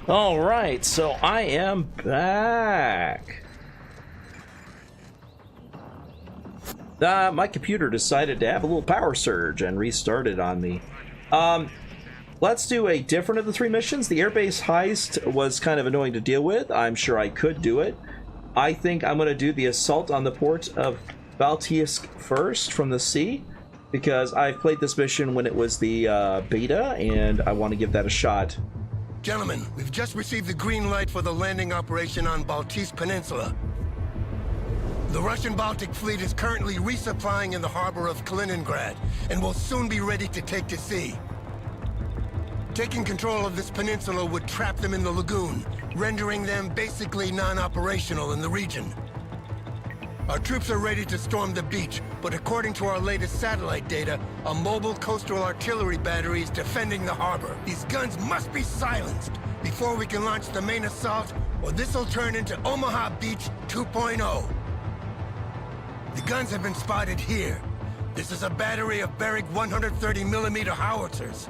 All right, so I am back. My computer decided to have a little power surge and restarted on me. Let's do a different of the three missions. The airbase heist was kind of annoying to deal with. I'm sure I could do it. I think I'm going to do the assault on the port of Baltisk first from the sea, because I've played this mission when it was the beta, and I want to give that a shot. Gentlemen, we've just received the green light for the landing operation on Baltisk Peninsula. The Russian Baltic fleet is currently resupplying in the harbor of Kaliningrad and will soon be ready to take to sea. Taking control of this peninsula would trap them in the lagoon, rendering them basically non-operational in the region. Our troops are ready to storm the beach, but according to our latest satellite data, a mobile coastal artillery battery is defending the harbor. These guns must be silenced before we can launch the main assault, or this'll turn into Omaha Beach 2.0. The guns have been spotted here. This is a battery of Barrick 130mm howitzers.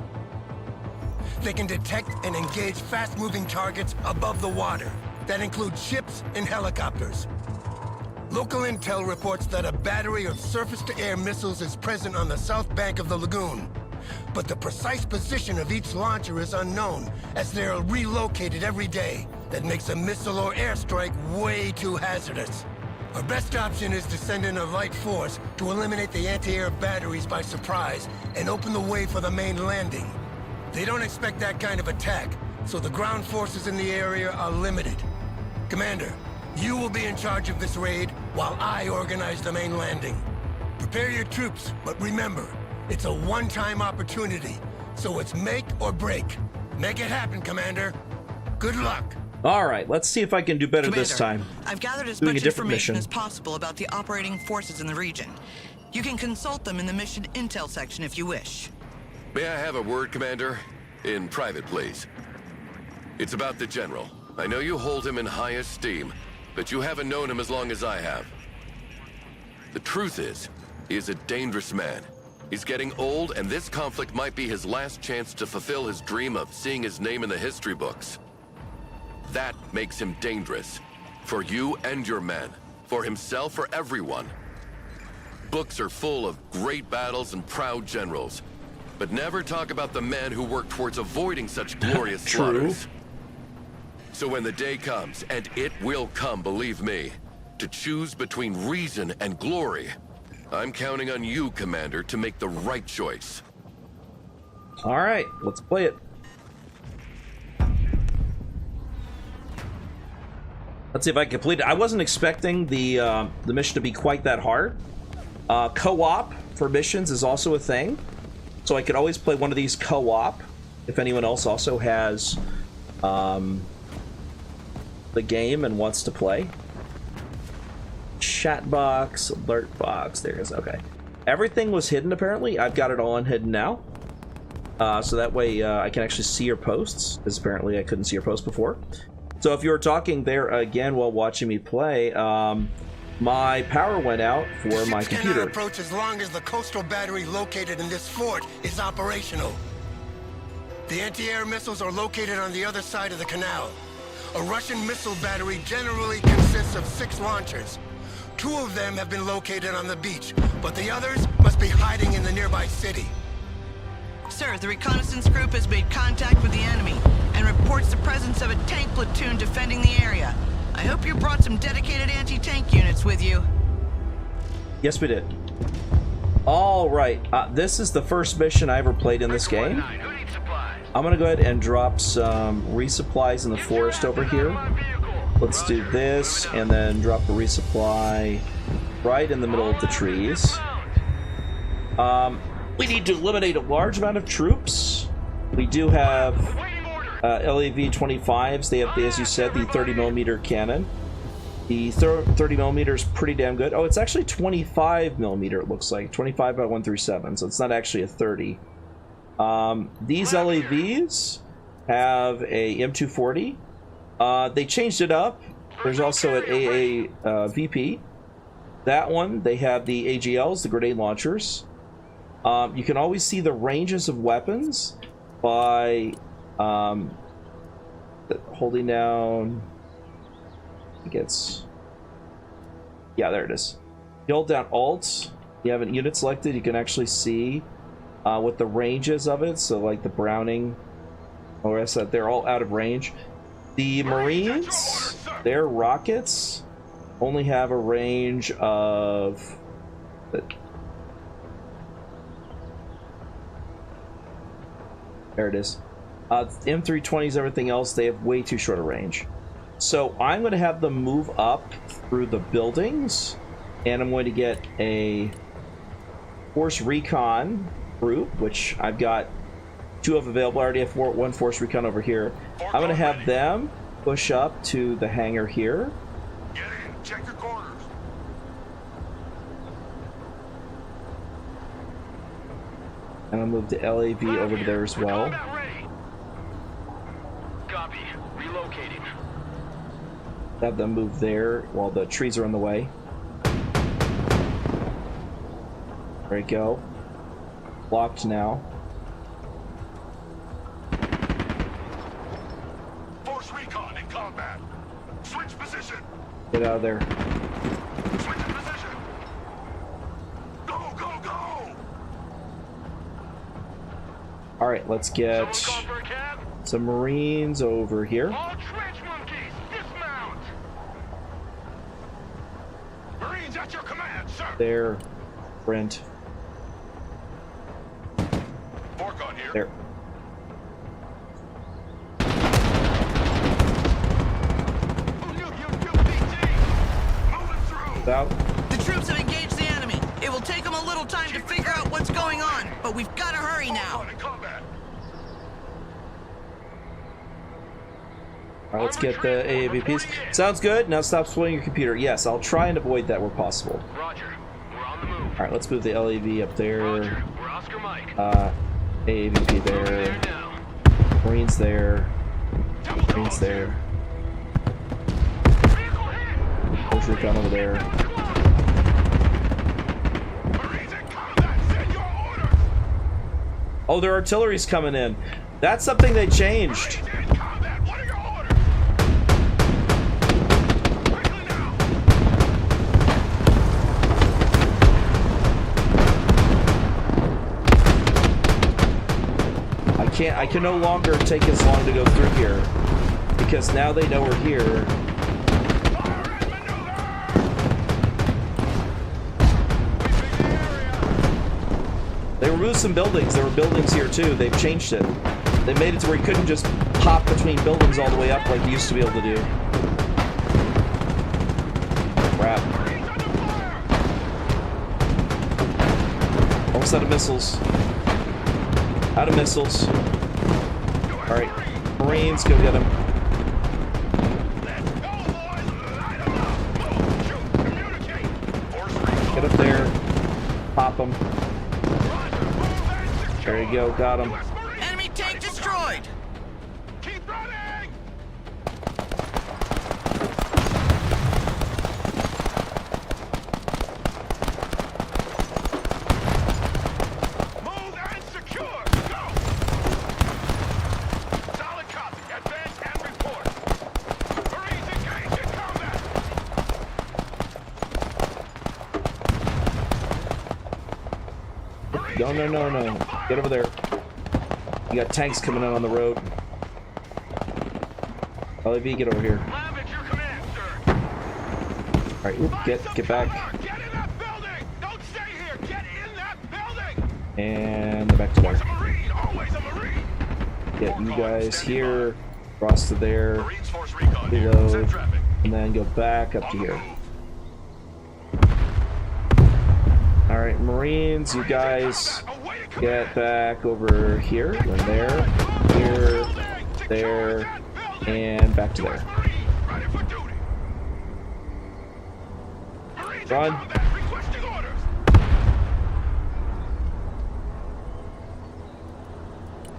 They can detect and engage fast-moving targets above the water. That includes ships and helicopters. Local intel reports that a battery of surface-to-air missiles is present on the south bank of the lagoon. But the precise position of each launcher is unknown, as they are relocated every day. That makes a missile or airstrike way too hazardous. Our best option is to send in a light force to eliminate the anti-air batteries by surprise and open the way for the main landing. They don't expect that kind of attack, so the ground forces in the area are limited. Commander, you will be in charge of this raid while I organize the main landing. Prepare your troops, but remember, it's a one-time opportunity, so it's make or break. Make it happen, Commander. Good luck. All right, let's see if I can do better Commander, this time. I've gathered as Doing much a different information mission. as possible about the operating forces in the region. You can consult them in the mission intel section if you wish. May I have a word, Commander? In private, please. It's about the General. I know you hold him in high esteem, but you haven't known him as long as I have. The truth is, he is a dangerous man. He's getting old, and this conflict might be his last chance to fulfill his dream of seeing his name in the history books. That makes him dangerous. For you and your men. For himself, for everyone. Books are full of great battles and proud generals, but never talk about the men who work towards avoiding such glorious slaughters. So when the day comes, and it will come, believe me, to choose between reason and glory, I'm counting on you, Commander, to make the right choice. All right, let's play it. Let's see if I can complete it. I wasn't expecting the mission to be quite that hard. Co-op for missions is also a thing, so I could always play one of these co-op if anyone else also has the game and wants to play. Chat box, alert box, there it is. Okay, everything was hidden apparently. I've got it all unhidden now, so that way I can actually see your posts, because apparently I couldn't see your posts before. So if you were talking there again while watching me play, my power went out for my computer. Cannot approach as long as the coastal battery located in this fort is operational. The anti-air missiles are located on the other side of the canal. A Russian missile battery generally consists of 6 launchers. 2 of them have been located on the beach, but the others must be hiding in the nearby city. Sir, the reconnaissance group has made contact with the enemy and reports the presence of a tank platoon defending the area. I hope you brought some dedicated anti-tank units with you. Yes, we did. All right, this is the first mission I ever played in this game. I'm gonna go ahead and drop some resupplies in the forest over here. Let's do this, and then drop a resupply right in the middle of the trees. We need to eliminate a large amount of troops. We do have LAV-25s. They have, as you said, the 30mm cannon. The 30mm is pretty damn good. Oh, it's actually 25mm, it looks like. 25 by 137, so it's not actually a 30. These LAVs have a M240. They changed it up. There's also an AA-VP. That one, they have the AGLs, the grenade launchers. You can always see the ranges of weapons by holding down. I think it's, yeah, there it is. You hold down Alt. You have a unit selected. You can actually see what the ranges of it. So like the Browning, or rest that they're all out of range. The Marines, their rockets only have a range of. There it is. M320s, everything else, they have way too short a range. So I'm going to have them move up through the buildings, and I'm going to get a Force Recon group, which I've got 2 of available. I already have 1 Force Recon over here. I'm going to have them push up to the hangar here. Get in. Check your corners. And I'll move the LAV over to there as well. Copy. Relocating. Have them move there while the trees are in the way. There we go. Blocked now. Force Recon in combat. Switch position. Get out of there. Switch in position. Go, go, go! All right, let's get Someone call for a cab? some Marines over here. All trench monkeys, dismount! Marines at your command, sir. There, Brent. Fork on here. There. Moving through. Out. The troops have engaged the enemy. It will take them a little time to figure out what's going on, but we've got to hurry now. In combat. All right, let's get the AAVPs. Sounds good. Now stop spoiling your computer. Yes, I'll try and avoid that where possible. Roger. We're on the move. All right, let's move the LAV up there. Roger. We're Oscar Mike. AAVP There there. now. Marines there. Marines there. Vehicle hit! Force Recon over there. Marines in combat. Send your orders. Oh, their artillery's coming in. That's something they changed. Marines in combat. What are your orders? Quickly now. I can no longer take as long to go through here because now they know we're here. Fire and maneuver. Sweeping the area. They removed some buildings. There were buildings here too. They've changed it. They made it to where you couldn't just hop between buildings all the way up like you used to be able to do. Crap. Marines under fire. Almost out of missiles. Out of missiles. Alright. Marines, go get them. Let's go, boys. Light 'em up. Move, shoot, communicate. Force Recon. Get up there. Pop them. Roger. Move and secure. There you go. Got them. US Marines Enemy tank ready for destroyed. combat. Keep running. Move and secure. Go. Solid copy. Advance and report. Marines engaged in combat. No, no, no, no. Get over there. You got tanks coming in on the road. LAV, get over here. Lab at your command, sir. Alright, oop, get back. Get in that building. Don't stay here. Get in that building. And back to there. Once a Marine, always a Marine. Get you guys here. Cross to there. Marines Force Recon here. Reload. Send traffic. And then go back up to here. Alright, Marines, you guys get back over here, then there, here, there, and back to there. Ready for duty. Marines in Run. combat, requesting orders.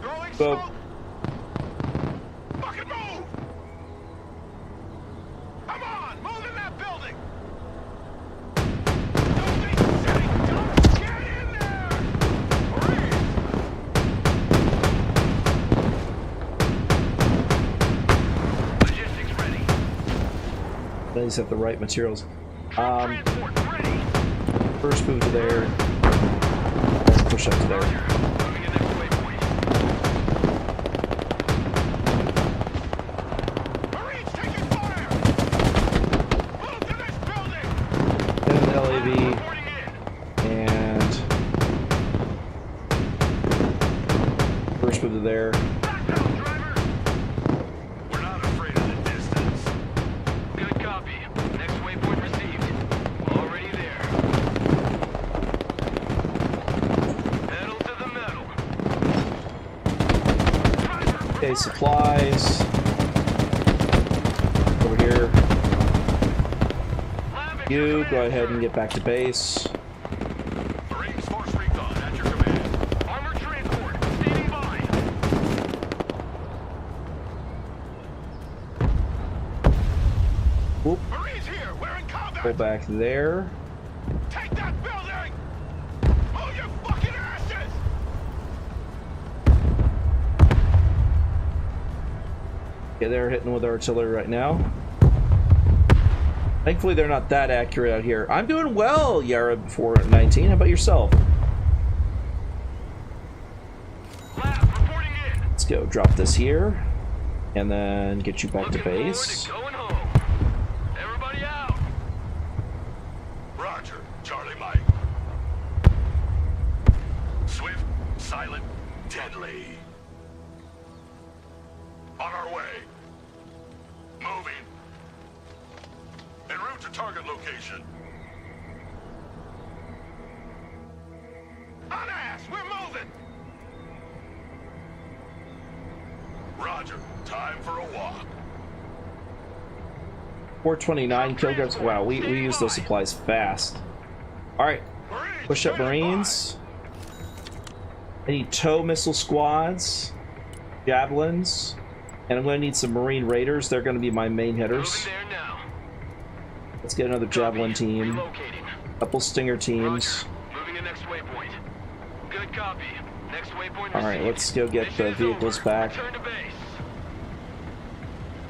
Throwing Go. smoke. Fucking move. Come on, move in that building. Don't be sitting ducks. Get in there. Marines. these have the right materials. Transport ready. First move to there. Let's push up to there. Moving to next waypoint. Marines taking fire. Move to this building. Then the LAV Reporting in. and first move to there. Back down, driver. We're not afraid of the distance. Good copy. Next waypoint received. Already there. Pedal to the metal. Driver, Okay, supplies. Over here. lab at You your go command, ahead sir. and get back to base. Marines Force Recon at your command. Armored transport standing by. Whoop. Marines here. We're in combat. Pull back there. Take that building. Move your fucking asses. Okay, they're hitting with artillery right now. Thankfully, they're not that accurate out here. I'm doing well, Yara419. How about yourself? Lab reporting in. Let's go drop this here. And then get you back to Looking forward base. to going home. Everybody out. Roger, Charlie Mike. Swift, silent, deadly. On our way. Moving. En route to target location. On ass, we're moving. Roger, time for a walk. 429 kilograms. Wow, we use those supplies fast. Alright, Marines, push up standing by. Marines. I need tow missile squads, javelins, and I'm going to need some Marine Raiders. They're going to be my main hitters. Moving there now. Let's get another javelin team, Relocating. couple Stinger teams. Roger. Moving to next waypoint. Good copy. Next waypoint Alright, received. let's go get Mission the is vehicles over. back. Return to base.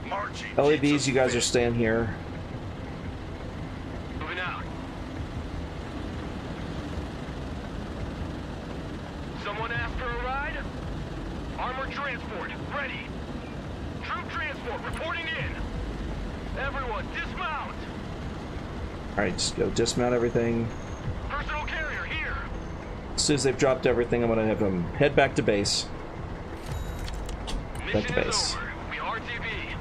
Marching. LAVs, you guys are staying here. Moving out. Someone asked for a ride? Armored transport, ready. Troop transport, reporting in. Everyone, dismount. Alright, just go dismount everything. Personal carrier here. As soon as they've dropped everything, I'm going to have them head back to base. Back to Mission base. is over. We RTB.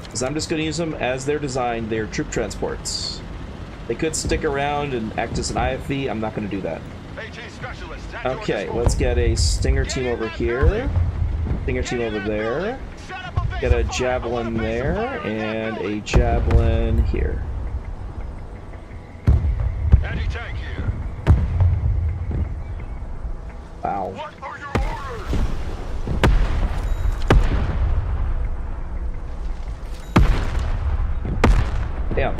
Because I'm just going to use them as they're designed. They're troop transports. They could stick around and act as an IFV. I'm not going to do that. AT specialists at your Okay, disposal. let's get a Stinger team over here. Stinger team over there. Set up a base Get a of fire. Javelin I want a base of there. fire in that And building. a Javelin here. Anti-tank here. Wow. What are your orders? Damn.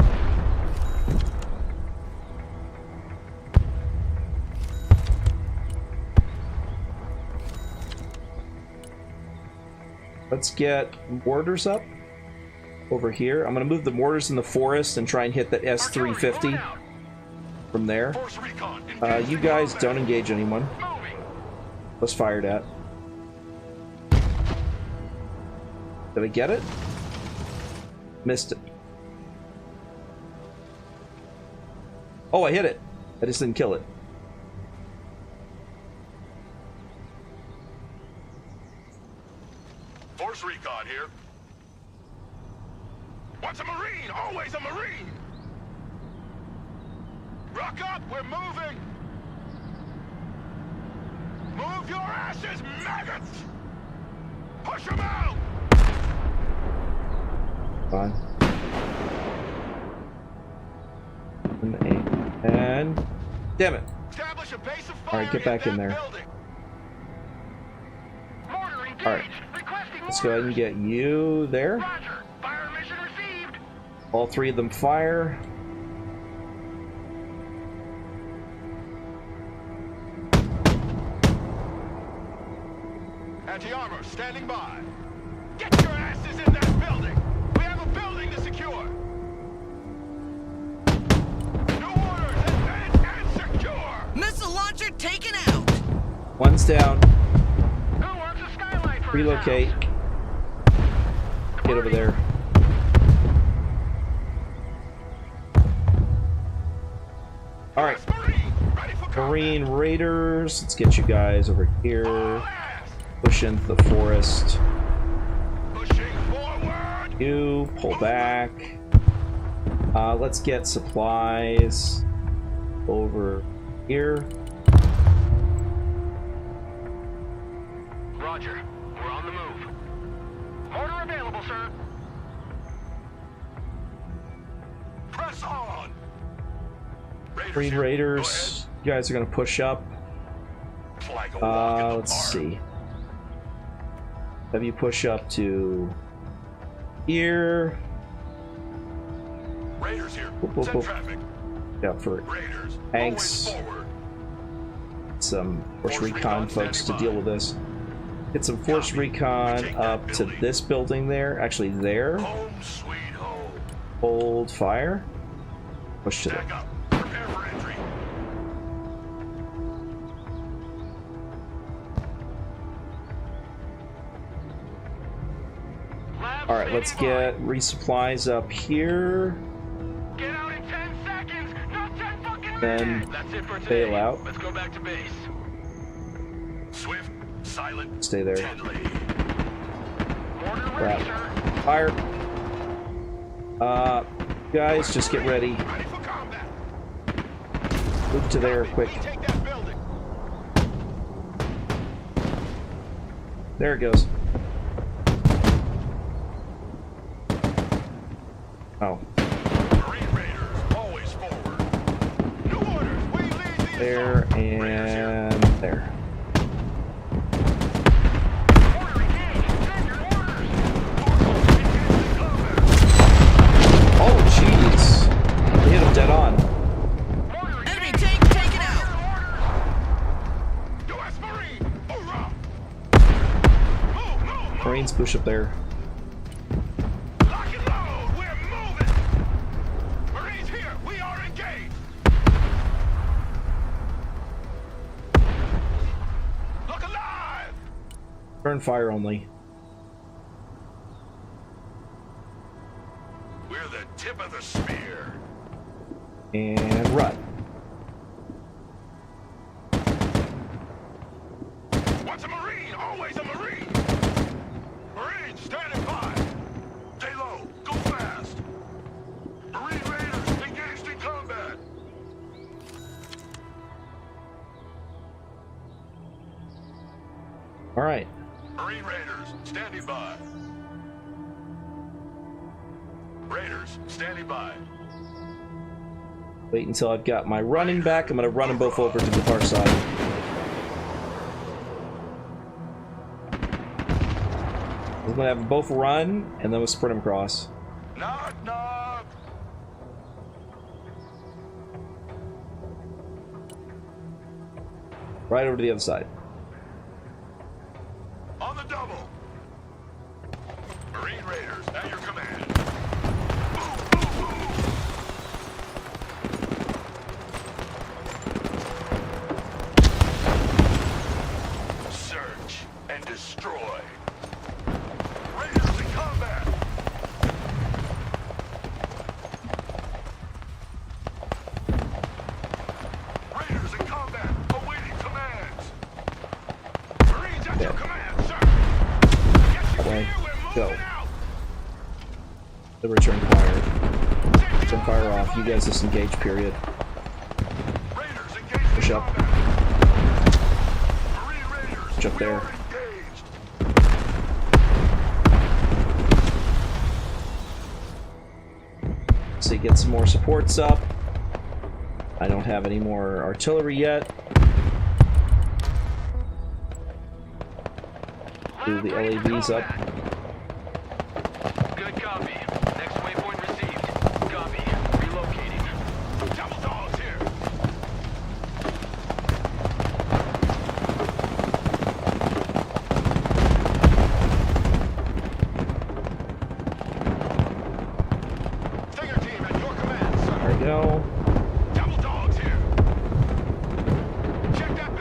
Let's get mortars up over here. I'm going to move the mortars in the forest and try and hit that S350 from there. Force recon. You guys don't engage anyone. Moving. Was fired at. Did I get it? Missed it. Oh, I hit it. I just didn't kill it. Force recon here. What's a Marine? Always a Marine! Rock up, we're moving! Move your asses, maggots! Push them out! Fine. And damn it. Establish a base of fire. All right, get back in there. Building. Mortar engaged. All right. Requesting Let's go ahead and get you there. Roger. Fire mission received. All three of them fire. Anti-armor standing by. Get your asses in that building. We have a building to secure. Target taken out. One's down. Who wants a skylight for his Relocate. house? Get over there. All right, Marine, ready for combat. Marine Raiders. Let's get you guys over here. Push into the forest. Pushing forward. You pull back. Let's get supplies over here. Roger. We're on the move. Mortar available, sir. Press on. Marine Raiders, you guys are gonna push up. Let's see. Have you push up to here? Raiders here. Whoop, whoop, Send whoop. traffic. Yeah, for Raiders. Tanks. Always forward. some force recon folks to deal with this. Get some force recon up to this building there. Actually, there. Home sweet home. Hold fire. Push to the Back up. Prepare for entry. Lab All right, let's standing get resupplies up here. by. Get out in 10 seconds. Not 10 fucking Then minutes. That's it for today. bail out. Let's go back to base. Swift, silent, Stay there. deadly. Mortar Crap. ready, sir. Fire. Guys, just get ready. Ready for combat. Move to there quick. Take that building. There it goes. Oh, Marine Raiders, always forward. New orders. We lead the there assault. Raiders here. and there. Order engaged. Send your orders. Forces engaged in combat. Oh, jeez. They hit him dead on. Order Enemy engaged. tank taken out. Orders. U.S. Marine. Hoorah. Move, move, move. Marines push up there. Lock and load. We're moving. Marines here. We are engaged. Look alive. Turn fire only. We're the tip of the spear. And run. What's a Marine? Always a Marine. Marines, standing by. Stay low. Go fast. Marine Raiders engaged in combat. All right. Marine Raiders, standing by. Raiders, standing by. Wait until I've got my running back. I'm going to run them both over to the far side. I'm going to have them both run, and then we'll sprint them across. Knock, knock. Right over to the other side. On the double. Marine Raiders, at your command. Move, move, move. Search and destroy. Raiders in combat. Raiders in combat, awaiting commands. Marines at your Yeah. command, sir. Get you Away. here, we're Go. moving out. The return fire. Return fire off. You guys disengage, period. Raiders engaged Push in up. combat. Marine Raiders, Push up we there. are engaged. So you get some more supports up. I don't have any more artillery yet. Do the LAVs up. Good copy. Next waypoint received. Copy. Relocating. Double dogs here. Stinger team at your command, sir. There we go. Double dogs here. Check that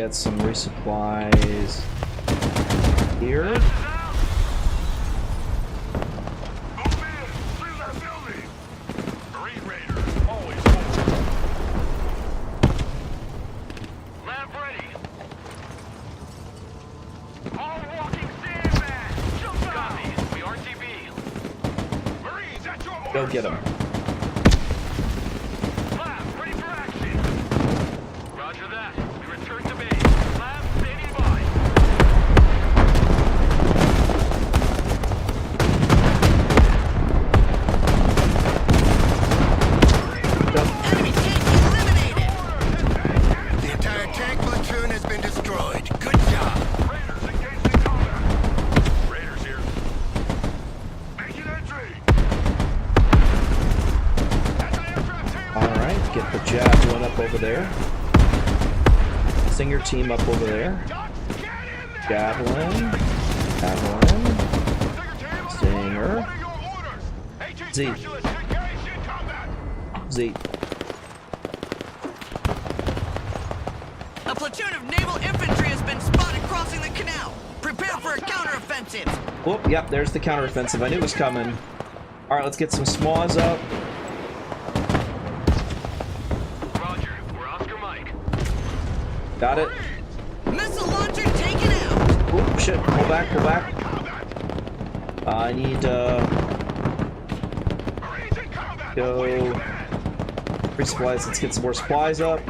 get some resupplies here. Move in! Clear that building! Marine Raiders, always forward. Lab ready. All walking sandbag! Jump out! Copy. We RTB. Marines, at your orders, Go get them. Lab, ready for action. Roger that. We return to base. Lab standing by. Enemy tank eliminated. The entire tank platoon has been destroyed. Good job. Raiders engaged in combat. Raiders here. Making entry. Anti-aircraft team. Alright, get the Javelin up over there. Singer team up over there. Duck, get in there. Javelin. Stinger team, Stinger. what are your orders? AT Z. specialists engaged in combat. Z. A platoon of naval infantry has been spotted crossing the canal. Prepare for a counteroffensive. Whoop, yep, there's the counteroffensive. I knew it was coming. Alright, let's get some SMAWs up. Roger, we're Oscar Mike. Got it. Missile launcher taken out. Oop, shit. Pull back, pull back. Combat. I need, Marines in combat. go. Awaiting command. Resupplies. Let's get some more supplies up.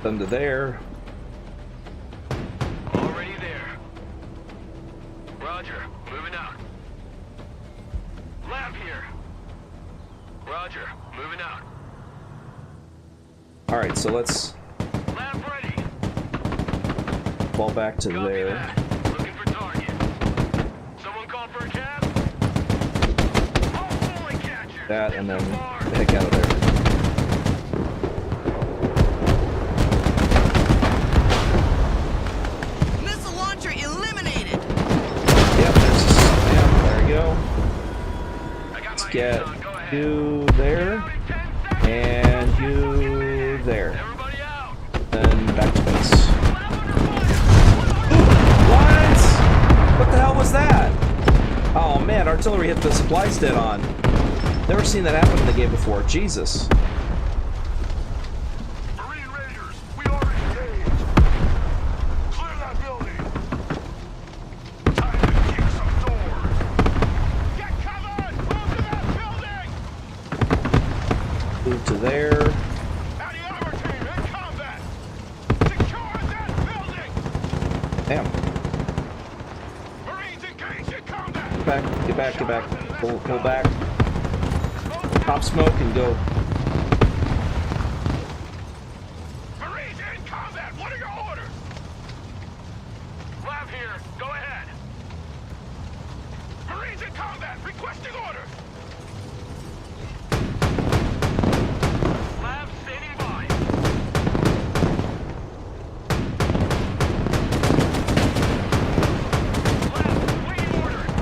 Them to there. Already there. Roger, moving out. Lab here. Roger, moving out. Alright, so let's Lab ready. fall back to Copy there. that. Looking for target. Someone call for a cab? All fully captured. That, and then Get so far. the heck out of there. Missile launcher eliminated. Yep, there's a slam. There we go. I got Let's my get hands on. Go ahead. you there. Out in 10 seconds. And you there. Everybody out. Then back to base. Lab under fire. What? What the hell was that? Oh man, artillery hit the supplies dead on. Never seen that happen in the game before. Jesus. Marine Raiders, we are engaged. Clear that building. Time to kick some doors. Get covered! Move to that building! Move to there. Anti-armor team in combat! Secure that building! Damn. Marines engaged in combat! Get back, get back, get back. Pull back. Pop smoke and go. Marines in combat! What are your orders? Lab here. Go ahead. Marines in combat! Requesting orders! Lab standing by. Lab, waiting orders.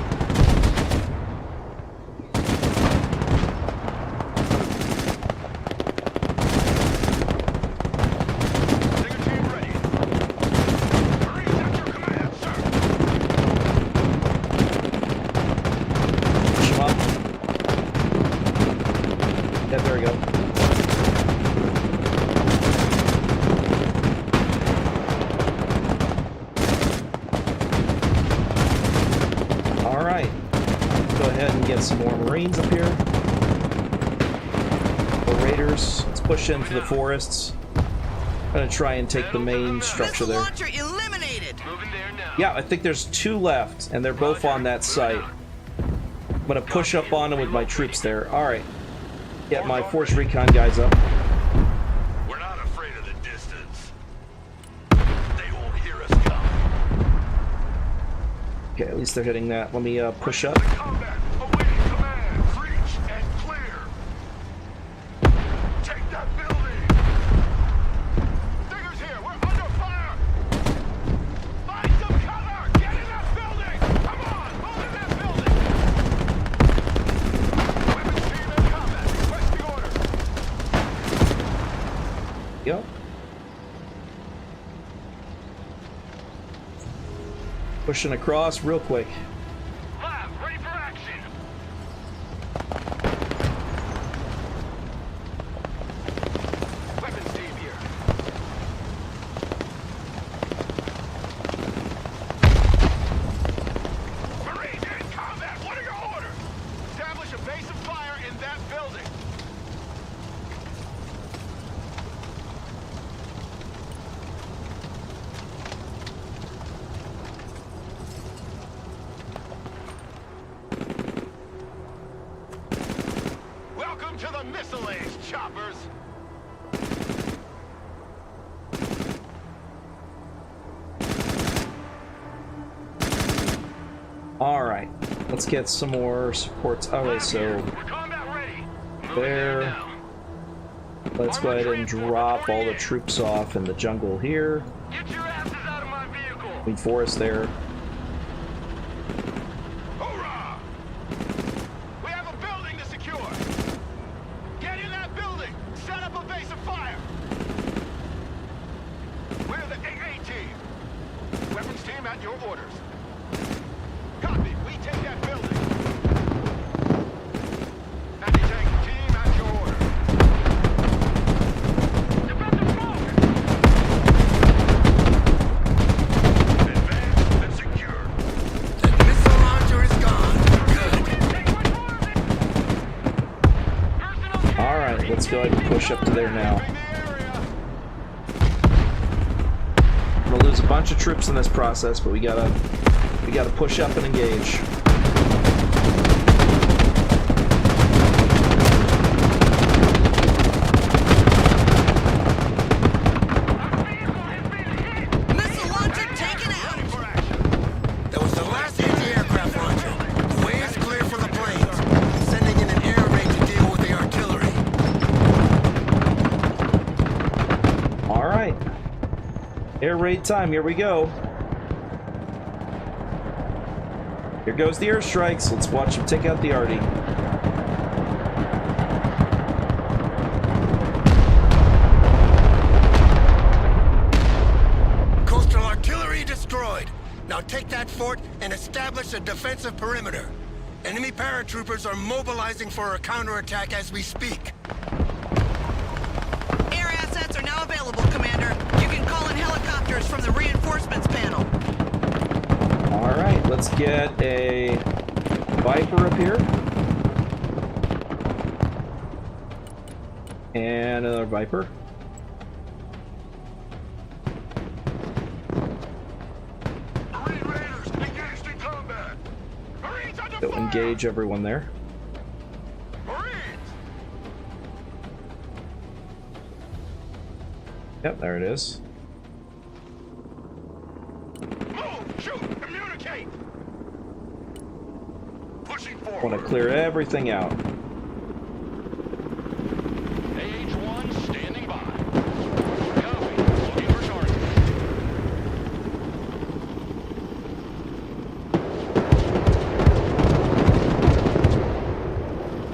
Stinger team ready. Marines at your command, sir. Push him up. Yeah, there we go. Alright. Go ahead and get some more Marines up here. Or Raiders. Let's push into the forests. I'm gonna try and take the main structure Missile there. launcher eliminated. Moving there now. Yeah, I think there's 2 left, and they're both on that site. I'm gonna push up on them with my troops there. Alright. Get my Force Recon guys up. We're not afraid of the distance. They won't hear us coming. Okay, at least they're hitting that. Let me push up. Combat, awaiting command. Breach and clear. Take that building. Stingers here. We're under fire. Find some cover. Get in that building. Come on, move in that building. Weapons team in Yep. Pushing across real quick. Lab, ready for action. Weapons team here. Marines in combat. What are your orders? Establish a base of fire in that building. Welcome to the missile age, choppers. All right, let's get some more supports. Okay, so We're combat ready. Moving there. in now. let's go ahead and drop all the troops off in the jungle here. Get your asses out of my vehicle. Between forest there. Hoorah! We have a building to secure. Get in that building. Set up a base of fire. We're the AA team. Weapons team at your orders. Copy. We take that building. Anti-tank team at your order. Defensive smoke! Advance and secure. The missile launcher is gone. Good. Take control of it! Personnel All right, let's go ahead and push up to there now. leaving the area. We'll lose a bunch of troops in this process, but we gotta push up and engage. Missile launcher taken out. For action. That was the last anti-aircraft launcher. The way is clear for the planes. Sending in an air raid to deal with the artillery. All right, air raid time. Here we go. Here goes the airstrikes. Let's watch them take out the arty. Coastal artillery destroyed. Now take that fort and establish a defensive perimeter. Enemy paratroopers are mobilizing for a counterattack as we speak. Air assets are now available, Commander. You can call in helicopters from the reinforcements panel. All right, let's get a Viper up here. And another Viper. Marine Raiders engaged in combat. Marines under So fire. engage everyone there. Marines. Yep, there it is. Move, shoot, communicate. Pushing I want forward. to clear everything out. AH-1 standing by. Copy. Looking for target.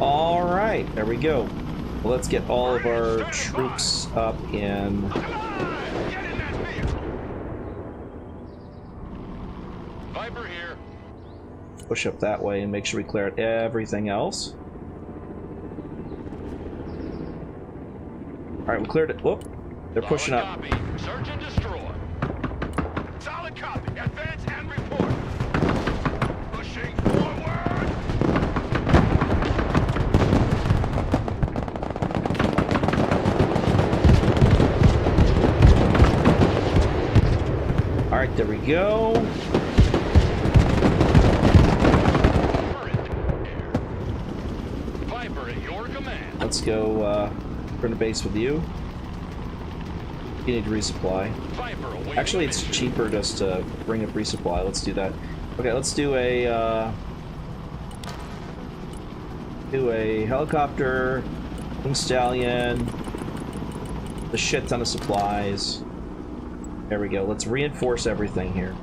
All right, there we go. Well, let's get all of our troops up in. Come on, get in that vehicle. Viper here. Push up that way and make sure we clear out everything else. All right, we cleared it. Whoop, they're pushing up. Solid copy. Search and destroy. Solid copy. Advance and report. Pushing forward. All right, there we go. Viper at your command. Let's go bring a base with you. You need to resupply. Viper away. Actually, it's cheaper just to bring up resupply. Let's do that. Okay, let's do a helicopter, Wing Stallion, a shit ton of supplies. There we go. Let's reinforce everything here.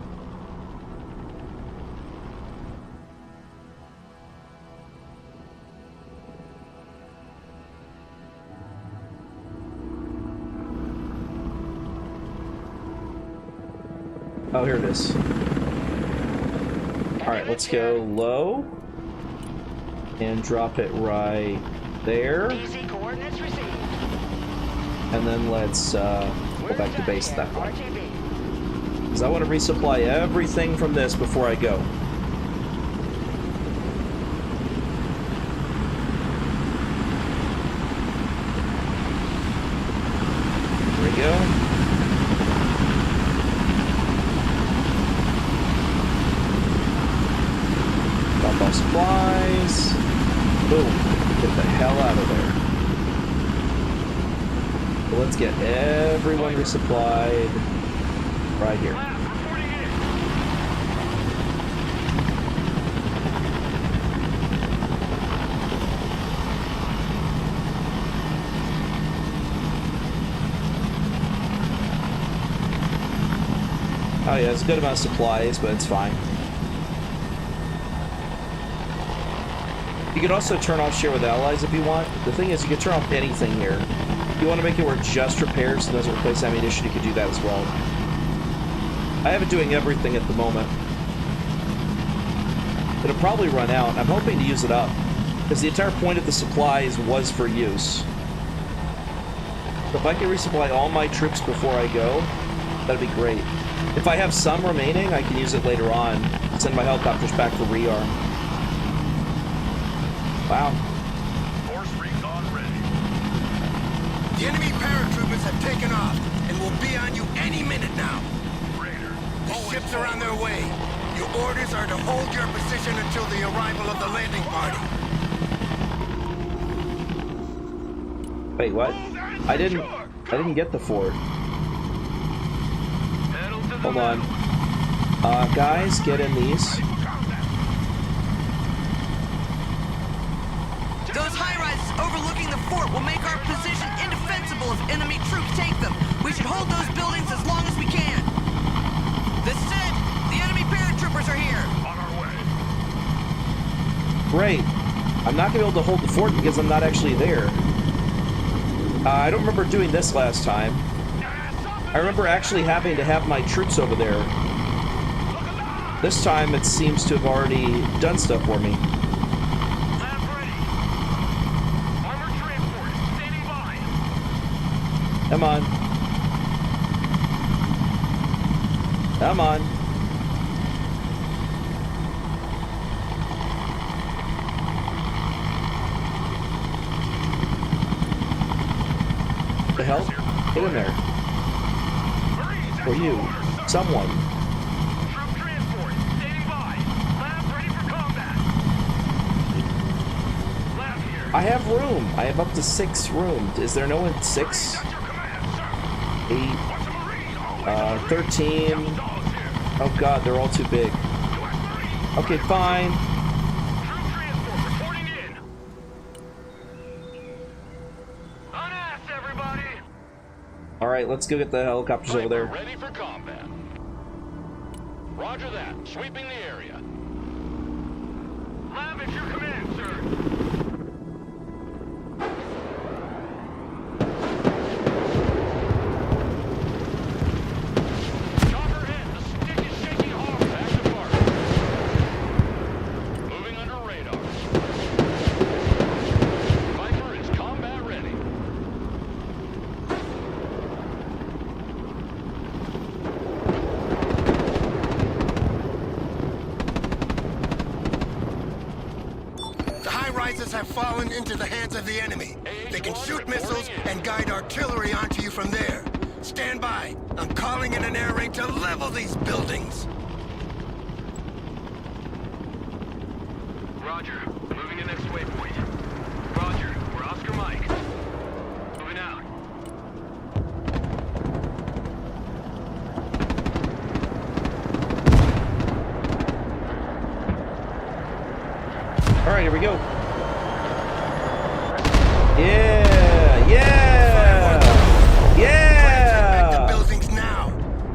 Oh, here it is. Alright, let's go low. And drop it right there. Easy coordinates received. And then let's go back to base at that point. Because I want to resupply everything from this before I go. There we go. Drop off supplies. Boom. Get the hell out of there. So let's get everyone resupplied right here. Oh yeah, it's a good amount of supplies, but it's fine. You could also turn off share with allies if you want. The thing is, you can turn off anything here. If you want to make it where just repairs and doesn't replace ammunition, you can do that as well. I have it doing everything at the moment. It'll probably run out. I'm hoping to use it up, because the entire point of the supplies was for use. So if I can resupply all my troops before I go, that'd be great. If I have some remaining, I can use it later on. Send my helicopters back for rearm. Wow. Force recon ready. The enemy paratroopers have taken off and will be on you any minute now. Raider. The ships are on their way. Your orders are to hold your position until the arrival of the landing party. Wait, what? I didn't get the fort. Hold on. Guys, get in these. Those high-rises overlooking the fort will make our position indefensible if enemy troops take them. We should hold those buildings as long as we can. This is it. The enemy paratroopers are here. On our way. Great. I'm not going to be able to hold the fort because I'm not actually there. I don't remember doing this last time. I remember actually having to have my troops over there. This time it seems to have already done stuff for me. Lab ready. Armored transport standing by. Come on. Come on. What the hell? Get in there. For you. Someone. Troop transport standing by. Lab ready for combat. Lab here. I have room. I have up to 6 room. Is there no one 6? Got your command, sir. 8. Watch a Marine. Always 13. dogs here. Oh god, they're all too big. U.S. Marine. Okay, fine. Troop transport reporting in. Unass, everybody. Alright, let's go get the helicopters over there. Ready for combat. Roger that. Sweeping the area. Lab at your command, sir. Chopper hit. The stick is shaking hard. Back to park. Moving under radar. Viper is combat ready. The high-rises have fallen into the hands of the enemy. They can shoot missiles and guide artillery onto you from there. Stand by. I'm calling in an air raid to level these buildings. Roger. Moving to next waypoint. Roger. We're Oscar Mike. Moving out. Alright, here we go. Yeah! Yeah! Back the Yeah! buildings now.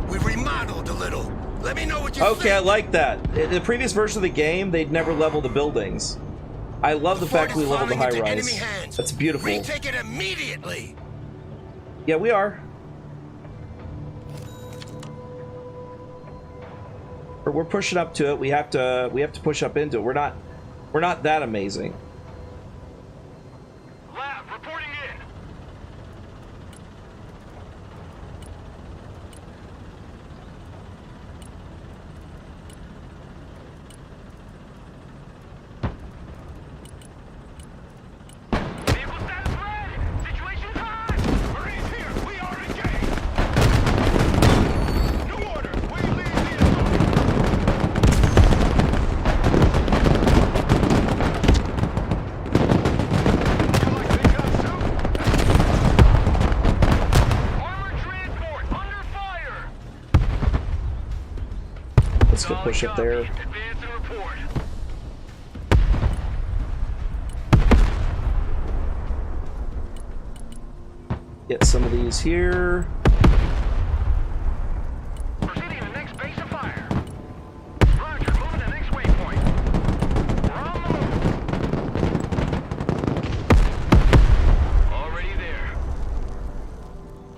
We've remodeled a little. Let me know what you Okay, I think. like that. In the previous version of the game, they'd never level the buildings. I love the fact fort we is leveled the falling into high enemy rise. hands. That's beautiful. Retake it immediately. Yeah, we are. We're pushing up to it. We have to push up into it. We're not that amazing. Lab, reporting in. Vehicle status red. Situation time. Marines here. We are engaged. New order. We lead the assault. Collecting guns too. Armored transport under fire. Let's go push up there. Advance and report. Get some of these here. Proceeding to the next base of fire. Roger, moving to the next waypoint. We're on the move. Already there.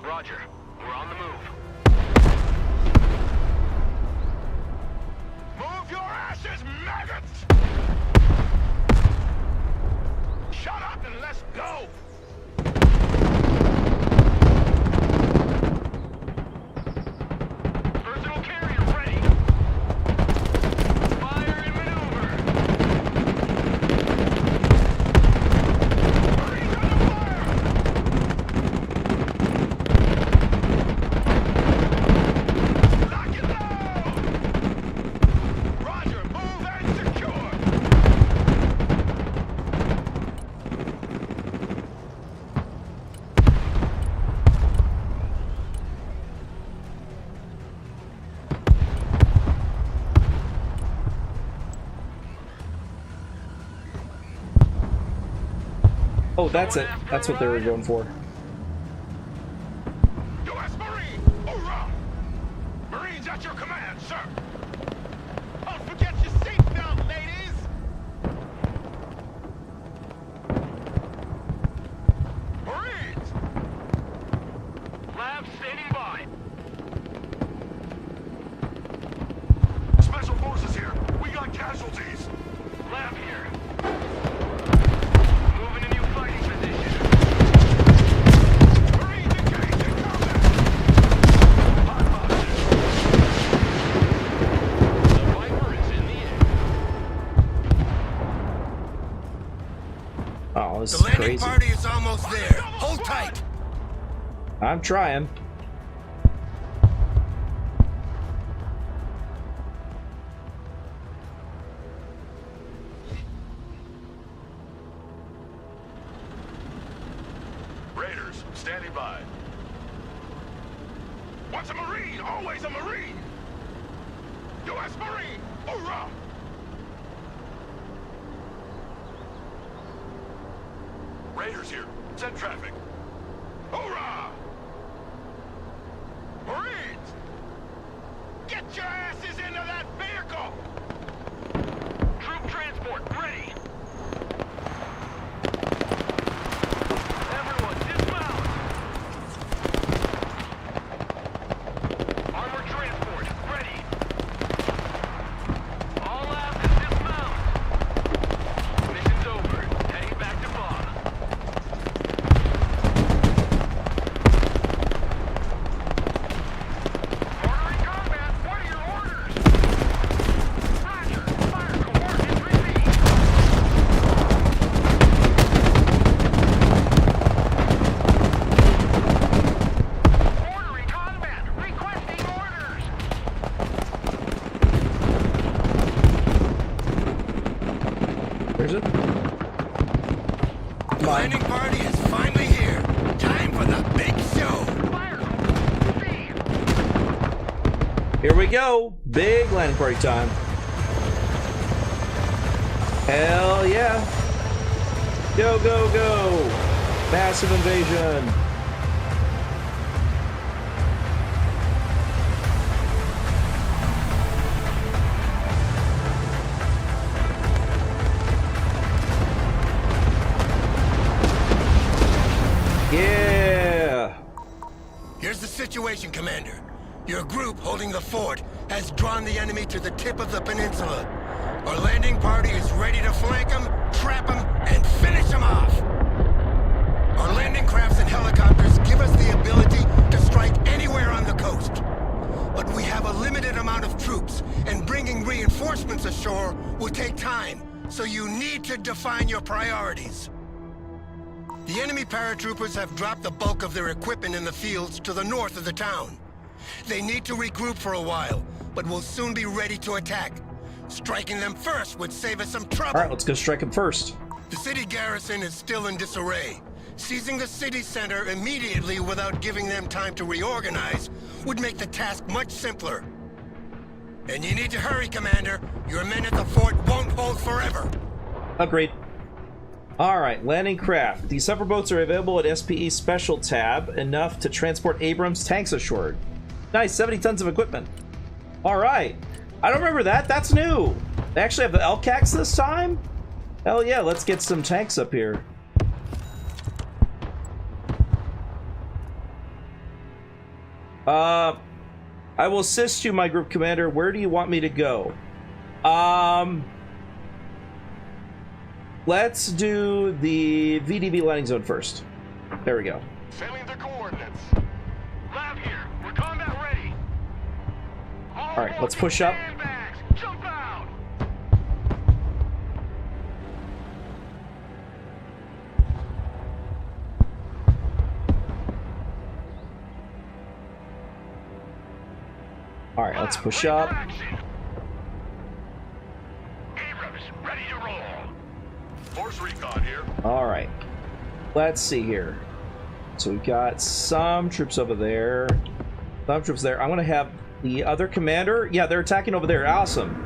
Roger, we're on the move. Move your asses, maggots! Shut up and let's go! Personal carrier ready. Fire and maneuver. Marines under fire. Lock it down. Roger, move and secure. Oh, that's it. That's what they were going for. U.S. Marine, hoorah! Marines at your command, sir. Don't forget your seatbelt, ladies. Marines! Lab standing by. Special forces here. We got casualties. Lab here. Moving a new fighting position. Marines engaged in combat. Hot boxes. The Viper is in the air. Oh, this The is landing crazy. party is almost there. Hold tight. I'm trying. Raiders, standing by. Once a Marine, always a Marine! U.S. Marine, hoorah! Raiders here, send traffic. Hoorah! Marines! Get your asses into that vehicle! Troop transport, ready! Everyone, dismount! Armored transport, ready! All labs dismount! Mission's over. Heading back to bomb. Ordering combat, what are your orders? Roger, fire coordinates received. Ordering combat, requesting orders. Where's it? The landing party is finally here. Time for the big show. Fire received. Here we go. Big landing party time. Hell yeah. Go, go, go. Massive invasion. Yeah. Here's the situation, Commander. Your group holding the fort has drawn the enemy to the tip of the peninsula. Our landing party is ready to flank them, trap them, and finish them off. Our landing crafts and helicopters give us the ability to strike anywhere on the coast. But we have a limited amount of troops, and bringing reinforcements ashore will take time, so you need to define your priorities. The enemy paratroopers have dropped the bulk of their equipment in the fields to the north of the town. They need to regroup for a while, but will soon be ready to attack. Striking them first would save us some trouble. All right, let's go strike them first. The city garrison is still in disarray. Seizing the city center immediately without giving them time to reorganize would make the task much simpler. And you need to hurry, Commander. Your men at the fort won't hold forever. Agreed. All right, landing craft. These hover boats are available at SPE Special tab, enough to transport Abrams tanks ashore. Nice, 70 tons of equipment. All right. I don't remember that. That's new. They actually have the LCACs this time? Hell yeah, let's get some tanks up here. I will assist you, my group commander. Where do you want me to go? Let's do the VDB landing zone first. There we go. Sending the coordinates. Lab here. We're combat ready. All right, let's push up. Sandbags. Jump out. All right, let's push Ready up. for action. Abrams, ready to roll. Force recon here. All right, let's see here. So we've got some troops over there, some troops there. I'm gonna have the other commander. Yeah, they're attacking over there. Awesome.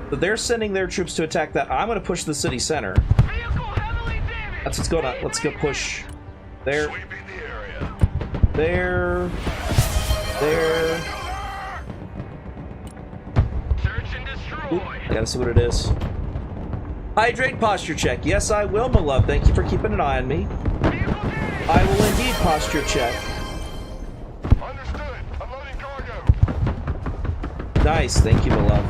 So they're sending their troops to attack that. I'm gonna push the city center. Vehicle heavily damaged. That's what's going on. Let's go push there, Sweeping the area. there, there. Search and destroy. Oop, I gotta see what it is. Hydrate posture check. Yes, I will, my love. Thank you for keeping an eye on me. Vehicle damaged. I will indeed posture check. Understood. Unloading cargo. Nice. Thank you, my love.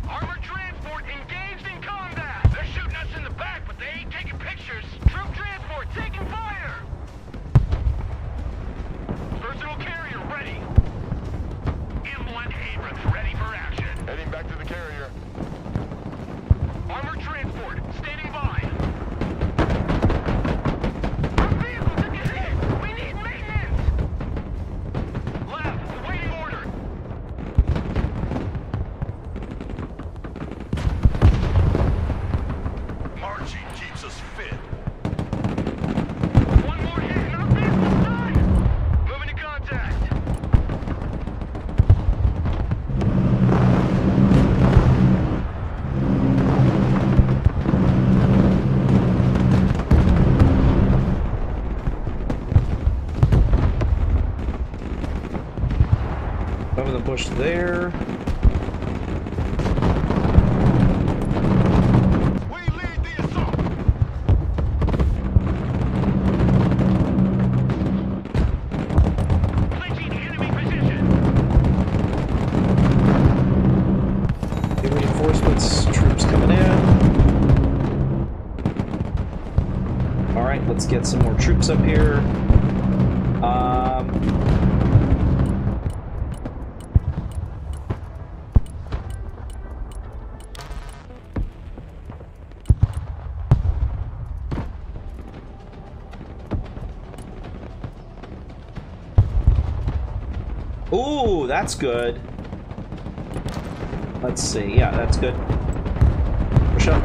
Armored transport engaged in combat. They're shooting us in the back, but they ain't taking pictures. Troop transport taking fire. Personal carrier ready. M1 Abrams ready for action. Heading back to the carrier. Armored transport standing by. Our vehicle took a hit. We need maintenance. Left, awaiting order. Marching keeps us fit. One more hit and our vehicle's done. Moving to contact. Over the bush there. We lead the assault. Clinching enemy position. Get reinforcements, troops coming in. All right, let's get some more troops up here. Ooh, that's good. Let's see. Yeah, that's good. Push up.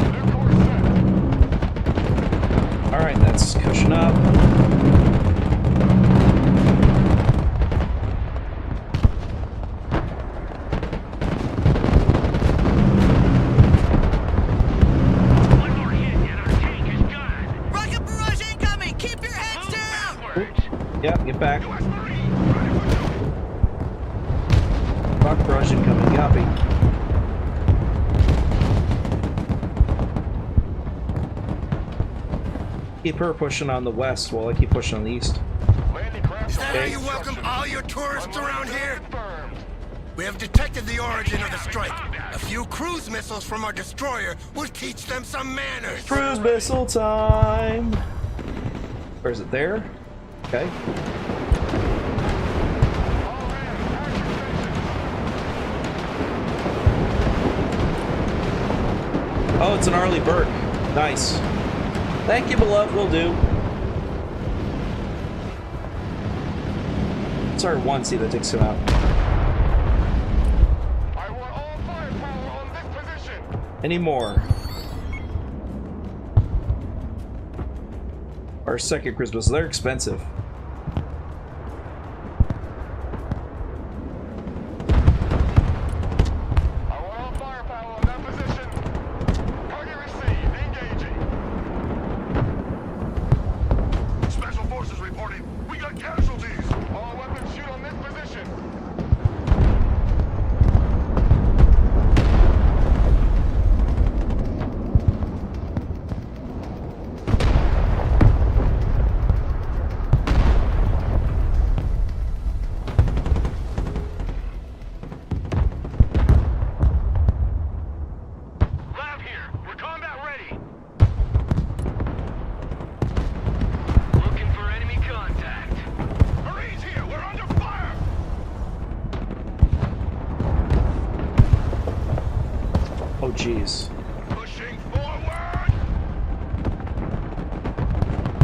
New course set. All right, that's cushion up. One more hit and our tank is gone. Rocket barrage incoming! Keep your heads Move down! backwards. Yeah, get back. US Marine, ready for duty. Rock brush incoming. Copy. Keep her pushing on the west while I keep pushing on the east. Landing craft. Is that how you welcome all your tourists around here? We have detected the origin of the strike. A few cruise missiles from our destroyer will teach them some manners. Cruise missile time! Where is it? There? Okay. Oh, it's an Arleigh Burke. Nice. Thank you, beloved. Will do. Sorry, one. See, that takes him out. I want all firepower on this position. Any more? Our second cruise missile. They're expensive. I want all firepower on that position. Target received. Engaging. Special forces reporting. We got casualties. All weapons shoot on this position. Lab here. We're combat ready. Looking for enemy contact. Marines here. We're under fire. Oh, jeez. Pushing forward.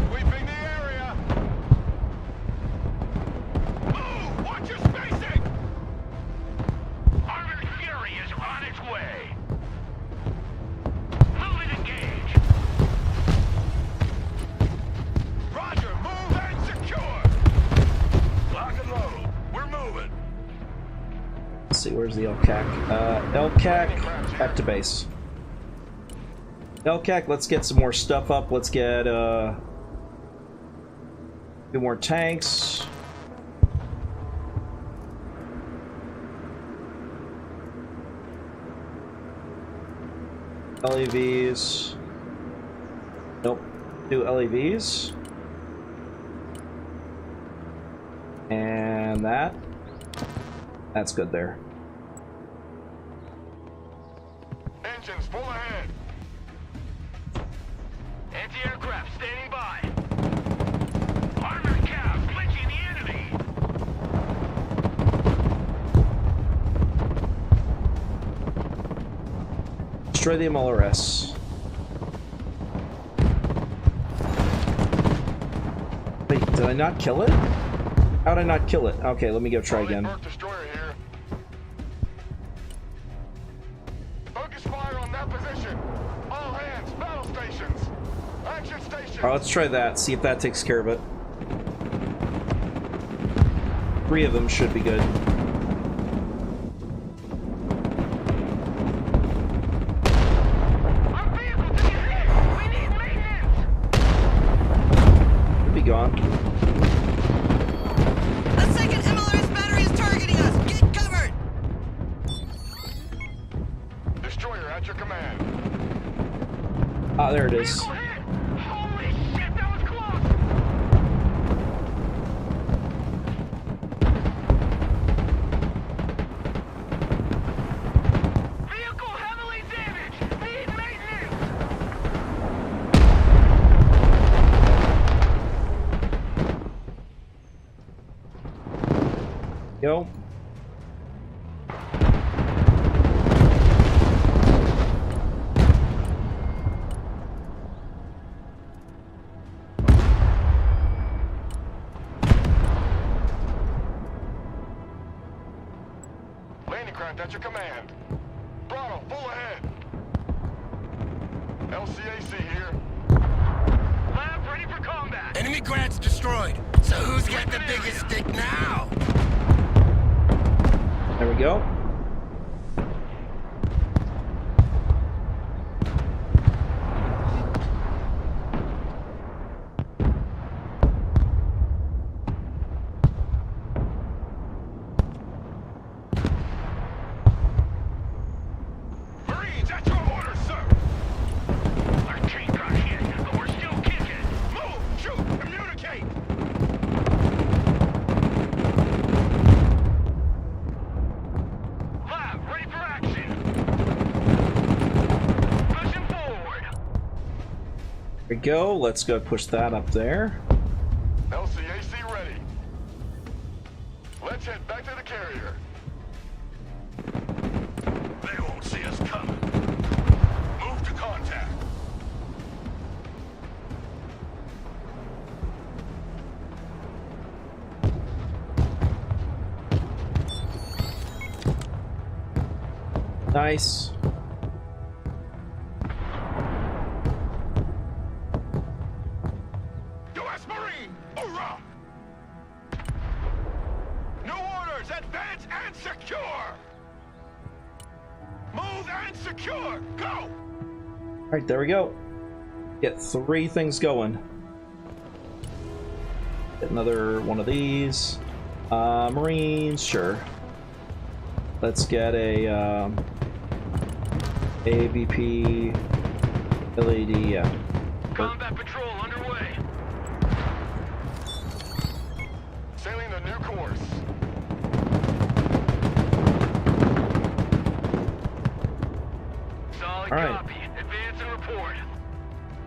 Sweeping the area. Move. Watch your spacing. Armored Fury is on its way. Move and engage. Roger. Move and secure. Lock and load. We're moving. Let's see, where's the LCAC? LCAC, back to base. LCAC, let's get some more stuff up. Let's get a few more tanks. LEVs. Nope. 2 LEVs. And that. That's good there. Engines full ahead. Anti-aircraft standing by. Armored cav flinching the enemy. Destroy the MLRS. Wait, did I not kill it? How did I not kill it? Okay, let me go try again. Burke destroyer here. Focus fire on that position. All hands, battle stations. Action station. Alright, let's try that. See if that takes care of it. 3 of them should be good. Our vehicle to get hit. We need maintenance. Could be gone. The second MLRS battery is targeting us. Get covered. Destroyer at your command. Ah, there it is. Vehicle hit. Holy shit, that was close. Vehicle heavily damaged. Need maintenance. Yo. Landing craft at your command. Throttle full ahead. LCAC here. Lab ready for combat. Enemy Grad's destroyed. So who's got the biggest stick now? There we go. Marines at your orders, sir. Our team got hit, but we're still kicking. we go. Let's go push that up there. LCAC ready. Let's head back to the carrier. They won't see us coming. Move to contact. Nice. U.S. Marine, hoorah! New orders, advance and secure! Move and secure, go! All right, there we go. Get 3 things going. Get another one of these. Marines, sure. Let's get a AVP LED, yeah. Combat patrol underway. Sailing a new course. Solid All right. copy. Advance and report.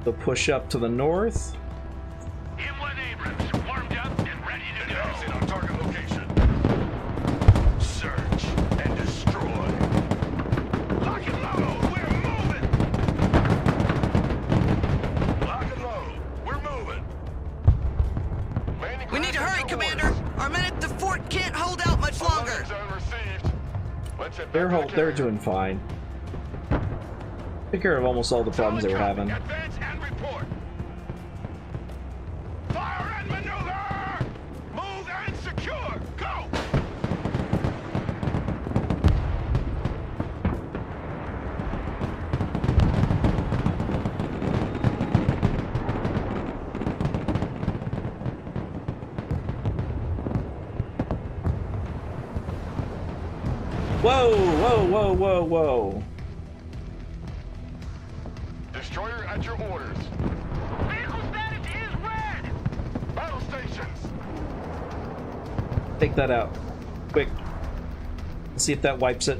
So push up to the north. Inlet Abrams, warmed up and ready to go. Sit on target location. Search and destroy. Lock and load. We're moving. Lock and load. We're moving. We need to hurry, Commander. Our men at the fort can't hold out much longer. They're doing fine. Took care of almost all the problems they were having. Advance and report. Fire and maneuver. Move and secure. Go. Whoa, whoa, whoa, whoa, whoa. Destroyer at your orders. Vehicle status is red. Battle stations. Take that out. Quick. Let's see if that wipes it.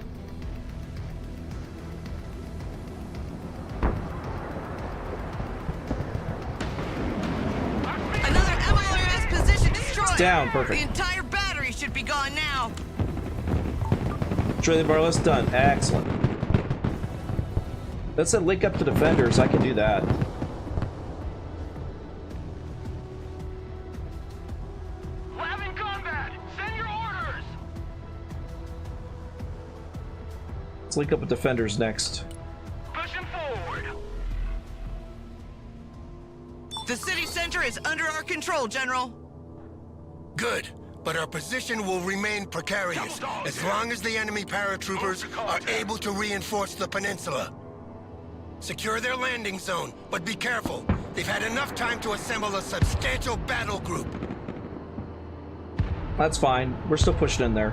Another MLRS position destroyed. It's down, perfect. The entire battery should be gone now. Destroy the bar list, done. Excellent. That said link up to defenders, I can do that. Lab in combat. Send your orders. Let's link up with defenders next. Pushing forward. The city center is under our control, General. Good, but our position will remain precarious as long as the enemy paratroopers are able to reinforce the peninsula. Secure their landing zone, but be careful. They've had enough time to assemble a substantial battle group. That's fine. We're still pushing in there.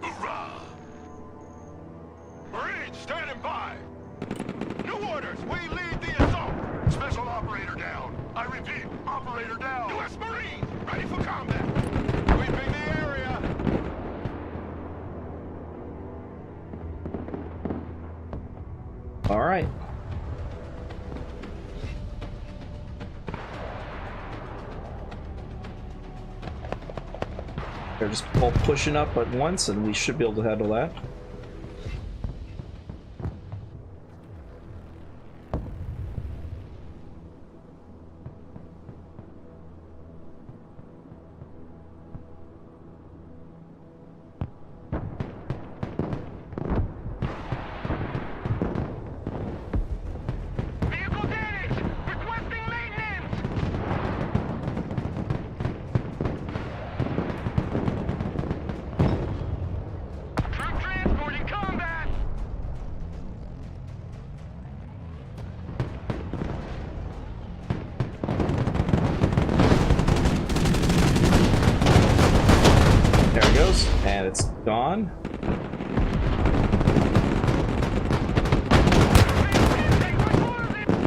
Hoorah! Marines standing by. New orders. We lead the assault. Special operator down. I repeat, operator down. U.S. Marines ready for combat. Sweeping the area. All right. They're just all pushing up at once, and we should be able to handle that. Vehicle damage. Requesting maintenance. Troop transport in combat. There it goes, and it's gone.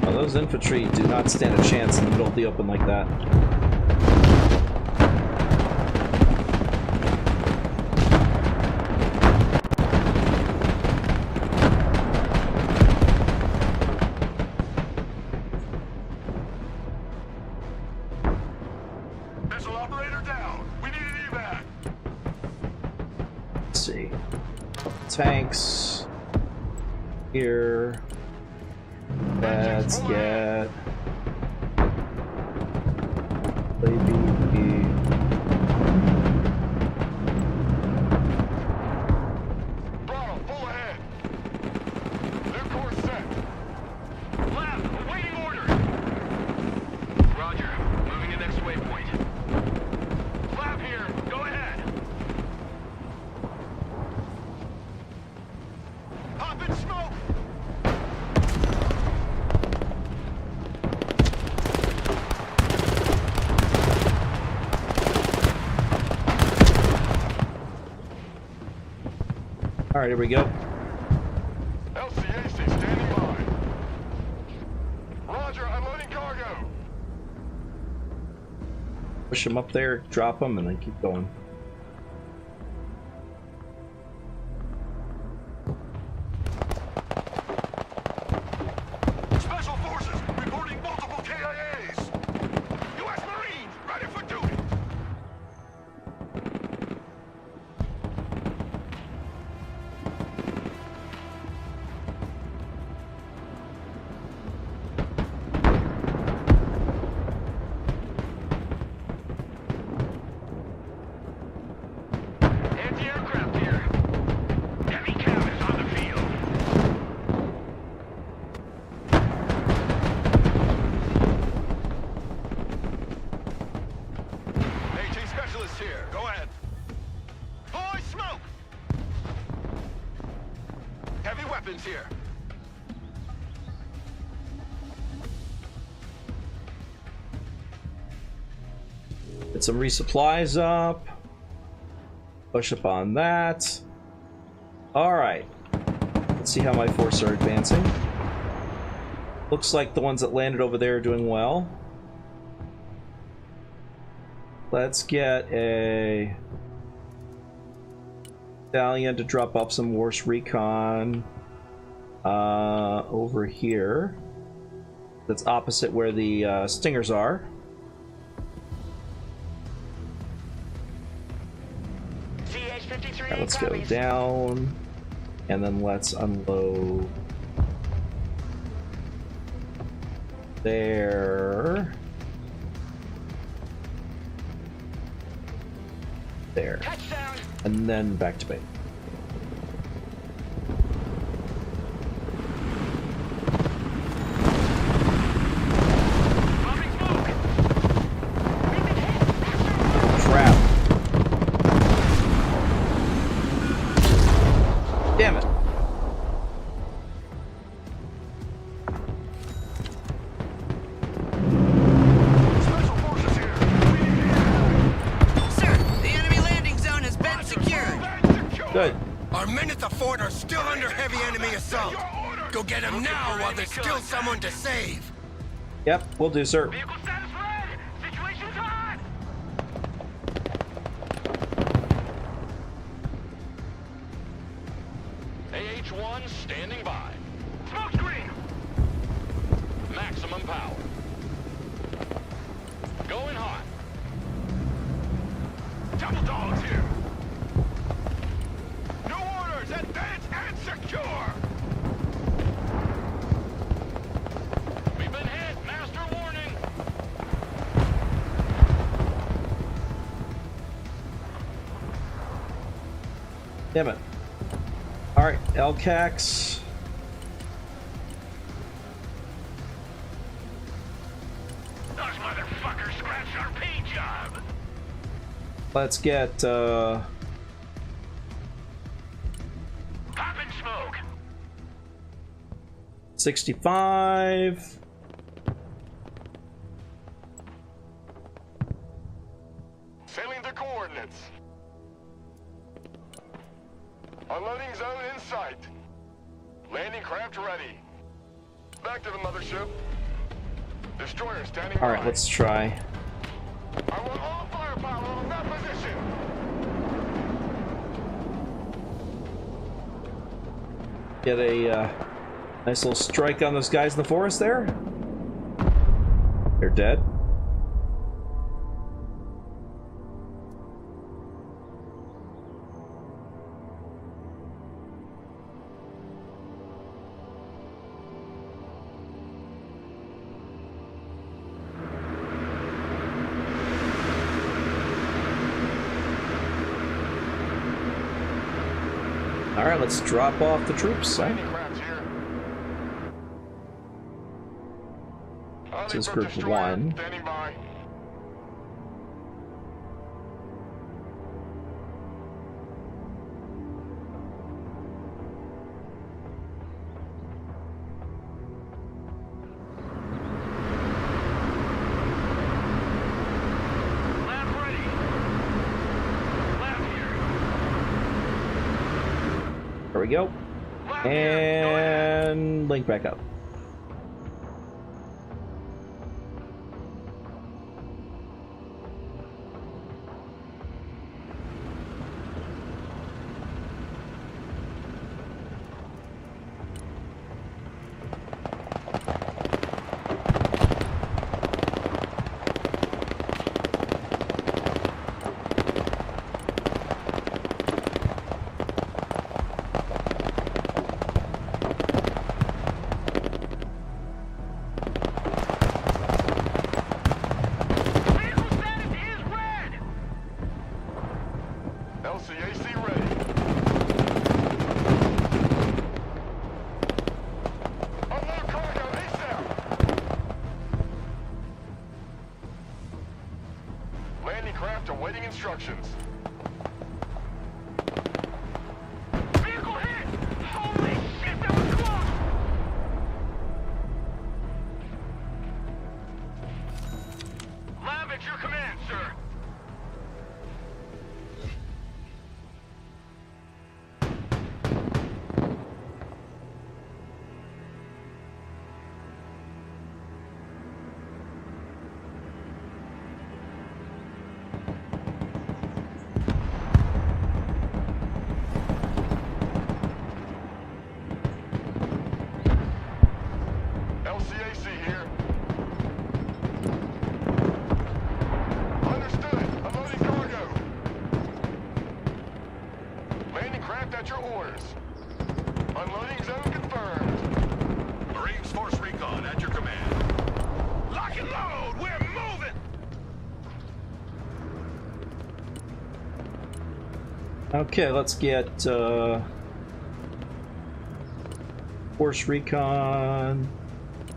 Oh, those infantry do not stand a chance in the middle of the open like that. see. Tanks here. Let's get BP. Throttle, full ahead. New course set. Lab, awaiting orders. Roger. Moving to next waypoint. Lab here. Go ahead. Hop and smoke. All right, here we go. LCAC standing by. Roger, unloading cargo. Push them up there, drop them, and then keep going. Special forces reporting multiple KIAs. U.S. Marines ready for duty. Anti-aircraft here. Heavy cav is on the field. AT specialist here. Go ahead. Boy, smoke! Heavy weapons here. Get some resupplies up. Push up on that. Alright. Let's see how my forces are advancing. Looks like the ones that landed over there are doing well. Let's get a battalion to drop off some War's recon over here. That's opposite where the Stingers are. Right, let's go down, and then let's unload there. There. And then back to base. Crap. Damn it. Special forces here. Sir, the enemy landing zone has been secured. Good. Our men at the fort are still under heavy enemy assault. Go get them now while there's still someone to save. Yep, we'll do, sir. Vehicle status red. Situation's hot. AH-1 standing by. Smoke screen. Maximum power. Going hot. Double dogs here. New orders. Advance and secure. We've been hit. Master warning. Damn it. Alright, LCAX. Those motherfuckers scratched our paint job. Let's get, Pop and smoke. 65. Sailing the coordinates. Unloading zone in sight. Landing craft ready. Back to the mothership. Destroyer standing by. Alright, let's try. I want all firepower on that position. Get a nice little strike on those guys in the forest there. They're dead. All right, let's drop off the troops. Huh? Landing craft here. This is Hunting group destroyer 1. Standing by. Lab ready. Lab here. There we go. Lab here. Go ahead. And link back up. Vehicle status is red. LCAC ready. Unload cargo ASAP. Landing craft awaiting instructions. Vehicle hit! Holy shit, that was close! Lab at your command, sir. LCAC here. Understood. Unloading cargo. Landing craft at your orders. Unloading zone confirmed. Marines Force Recon at your command. Lock and load. We're moving. Okay, let's get Force Recon,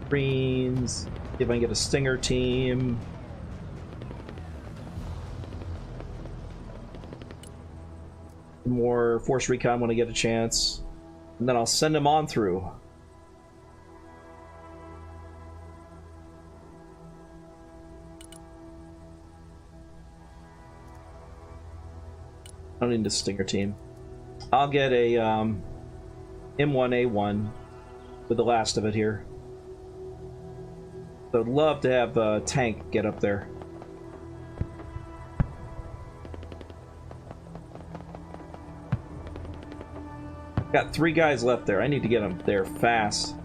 Marines, see if I can get a Stinger team. More Force Recon when I get a chance. And then I'll send them on through. I don't need a Stinger team. I'll get a M1A1 with the last of it here. So I'd love to have a tank get up there. Got 3 guys left there. I need to get them there fast.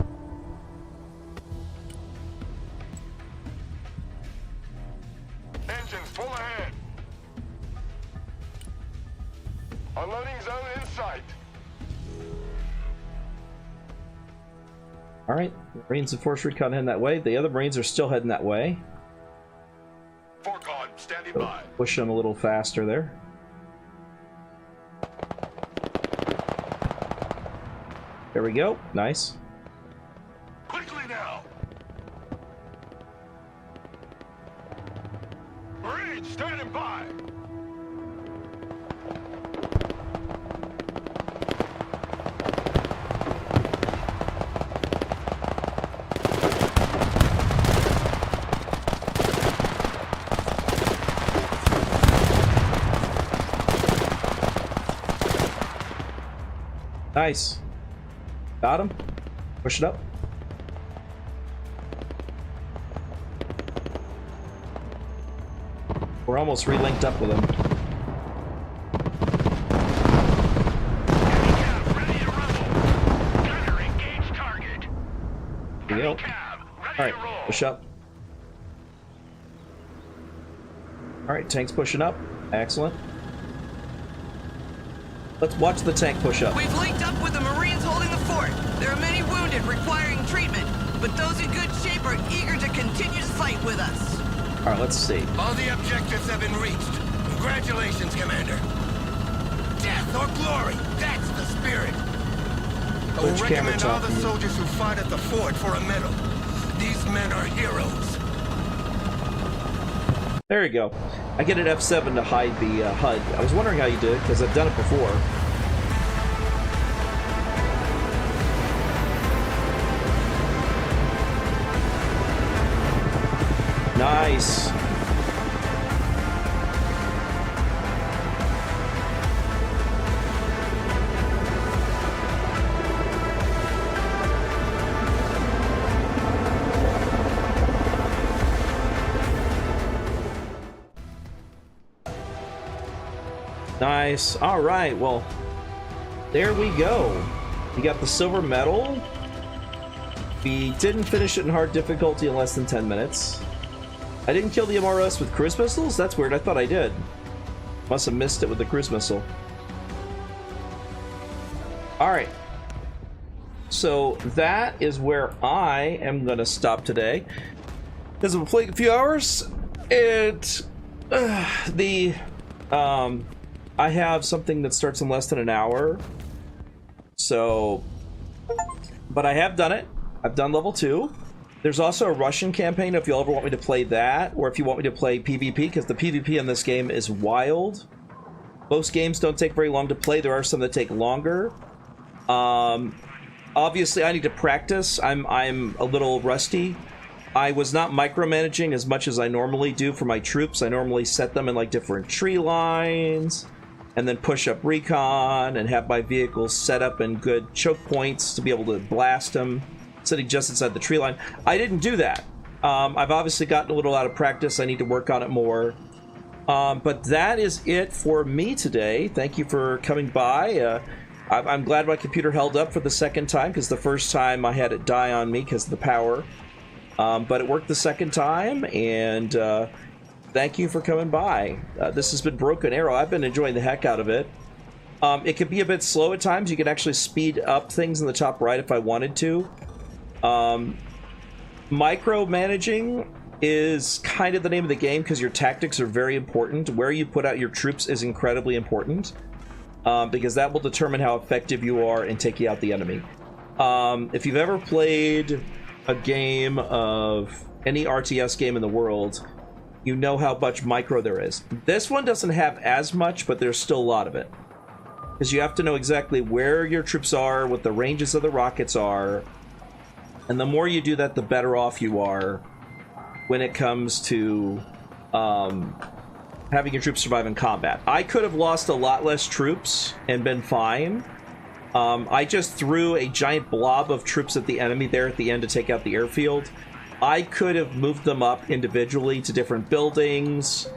Engines full ahead. Unloading zone in sight. Alright, Marines and Force Recon heading that way. The other Marines are still heading that way. Forcon standing So by. push them a little faster there. There we go. Nice. Quickly now. Marines standing by. Nice. Got him. Push it up. We're almost re-linked up with him. Heavy cab ready to rumble. Gunner engage target. Here we go. Heavy cab ready Alright, to roll. push up. Alright, tank's pushing up. Excellent. Let's watch the tank push up. We've linked up with the Marines holding the fort. There are many wounded requiring treatment, but those in good shape are eager to continue to fight with us. Alright, let's see. All the objectives have been reached. Congratulations, Commander. Death death or glory. That's the spirit. I will Which camera recommend all the talking? soldiers who fought at the fort for a medal. These men are heroes. There you go. I get an F7 to hide the HUD. I was wondering how you did it, because I've done it before. Nice. Nice. All right. Well, there we go. We got the silver medal. We didn't finish it in hard difficulty in less than 10 minutes. I didn't kill the MRS with cruise missiles? That's weird. I thought I did. Must have missed it with the cruise missile. Alright. So that is where I am going to stop today. Because we've played a few hours. I have something that starts in less than an hour. So, but I have done it. I've done level 2. There's also a Russian campaign if you ever want me to play that, or if you want me to play PvP, because the PvP in this game is wild. Most games don't take very long to play. There are some that take longer. Obviously, I need to practice. I'm a little rusty. I was not micromanaging as much as I normally do for my troops. I normally set them in like different tree lines, and then push up recon, and have my vehicles set up in good choke points to be able to blast them, sitting just inside the tree line. I didn't do that. I've obviously gotten a little out of practice. I need to work on it more. But that is it for me today. Thank you for coming by. I'm glad my computer held up for the second time, because the first time I had it die on me because of the power. But it worked the second time, and thank you for coming by. This has been Broken Arrow. I've been enjoying the heck out of it. It can be a bit slow at times. You can actually speed up things in the top right if I wanted to. Micromanaging is kind of the name of the game, because your tactics are very important. Where you put out your troops is incredibly important, because that will determine how effective you are in taking out the enemy. If you've ever played a game of any RTS game in the world, you know how much micro there is. This one doesn't have as much, but there's still a lot of it, because you have to know exactly where your troops are, what the ranges of the rockets are, and the more you do that, the better off you are when it comes to having your troops survive in combat. I could have lost a lot less troops and been fine. I just threw a giant blob of troops at the enemy there at the end to take out the airfield. I could have moved them up individually to different buildings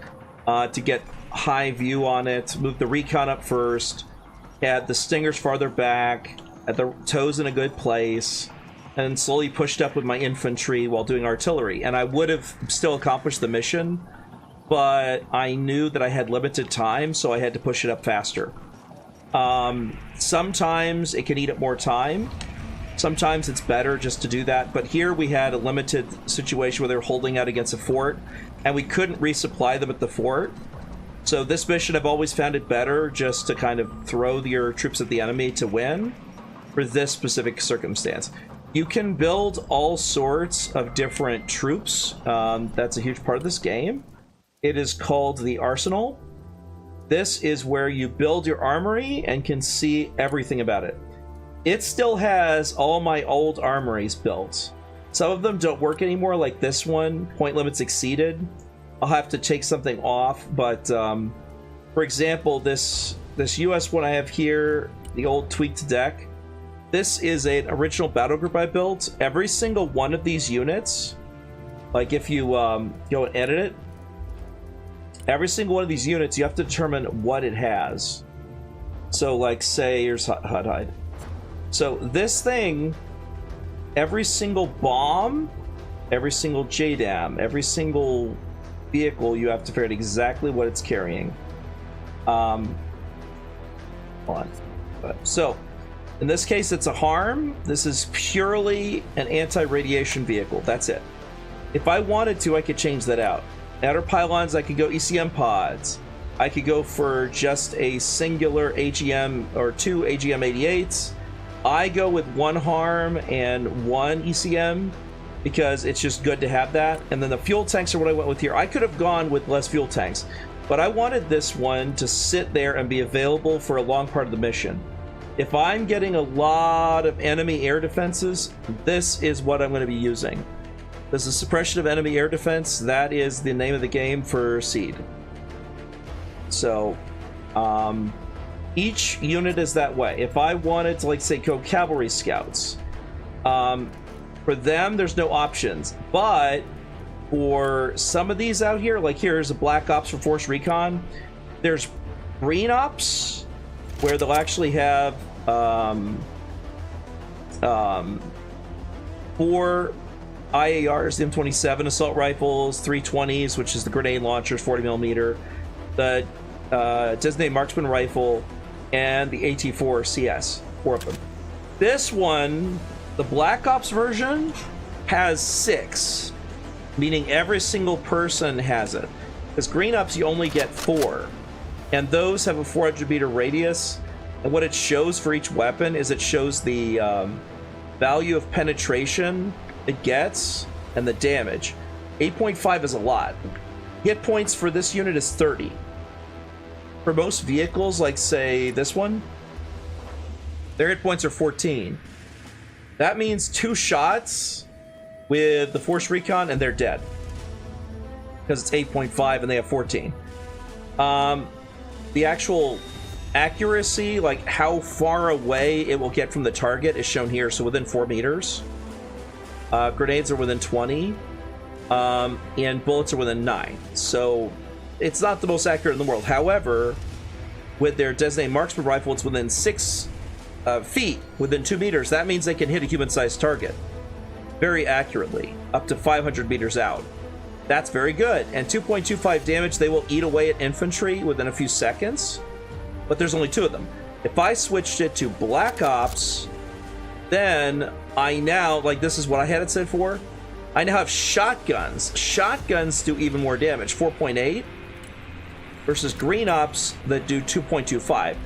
to get high view on it, moved the recon up first, had the stingers farther back, had the toes in a good place, and slowly pushed up with my infantry while doing artillery. And I would have still accomplished the mission, but I knew that I had limited time, so I had to push it up faster. Sometimes it can eat up more time. Sometimes it's better just to do that. But here we had a limited situation where they were holding out against a fort, and we couldn't resupply them at the fort. So this mission, I've always found it better just to kind of throw your troops at the enemy to win for this specific circumstance. You can build all sorts of different troops. That's a huge part of this game. It is called the Arsenal. This is where you build your armory and can see everything about it. It still has all my old armories built. Some of them don't work anymore, like this one, point limits exceeded. I'll have to take something off, but for example, this US one I have here, the old tweaked deck, this is an original battle group I built. Every single one of these units, like if you go and edit it, every single one of these units, you have to determine what it has. So like say, here's hide. So this thing, every single bomb, every single JDAM, every single vehicle, you have to figure out exactly what it's carrying. Hold on. So in this case, it's a harm. This is purely an anti-radiation vehicle. That's it. If I wanted to, I could change that out. Outer pylons, I could go ECM pods. I could go for just a singular AGM or 2 AGM-88s. I go with 1 harm and 1 ECM because it's just good to have that. And then the fuel tanks are what I went with here. I could have gone with less fuel tanks, but I wanted this one to sit there and be available for a long part of the mission. If I'm getting a lot of enemy air defenses, this is what I'm going to be using. This is suppression of enemy air defense. That is the name of the game for Seed. So, each unit is that way. If I wanted to, like, say, go cavalry scouts, for them, there's no options. But for some of these out here, like here's a Black Ops for Force Recon, there's Green Ops, where they'll actually have 4 IARs, the M27 assault rifles, 320s, which is the grenade launchers, 40mm, the designated marksman rifle, and the AT4 CS, 4 of them. This one, the Black Ops version, has 6, meaning every single person has it. Because Green Ops, you only get 4, and those have a 400-meter radius. And what it shows for each weapon is it shows the value of penetration it gets and the damage. 8.5 is a lot. Hit points for this unit is 30. For most vehicles, like say this one, their hit points are 14. That means 2 shots with the Force Recon and they're dead. Because it's 8.5 and they have 14. The actual accuracy, like how far away it will get from the target, is shown here. So within 4 meters. Grenades are within 20. And bullets are within 9. So it's not the most accurate in the world. However, with their designated marksman rifle, it's within 6 feet, within 2 meters. That means they can hit a human-sized target very accurately, up to 500 meters out. That's very good. And 2.25 damage, they will eat away at infantry within a few seconds. But there's only 2 of them. If I switched it to Black Ops, then I now, like this is what I had it set for, I now have shotguns. Shotguns do even more damage, 4.8, versus Green Ops that do 2.25.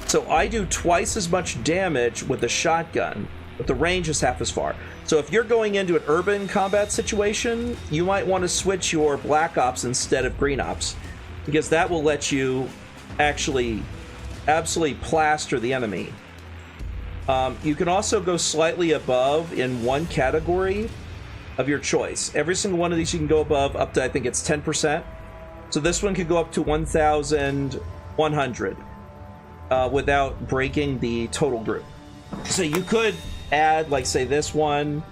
So I do twice as much damage with the shotgun, but the range is half as far. So if you're going into an urban combat situation, you might want to switch your Black Ops instead of Green Ops, because that will let you actually absolutely plaster the enemy. You can also go slightly above in one category of your choice. Every single one of these you can go above up to, I think it's 10%. So this one could go up to 1,100 without breaking the total group. So you could add, like say this one,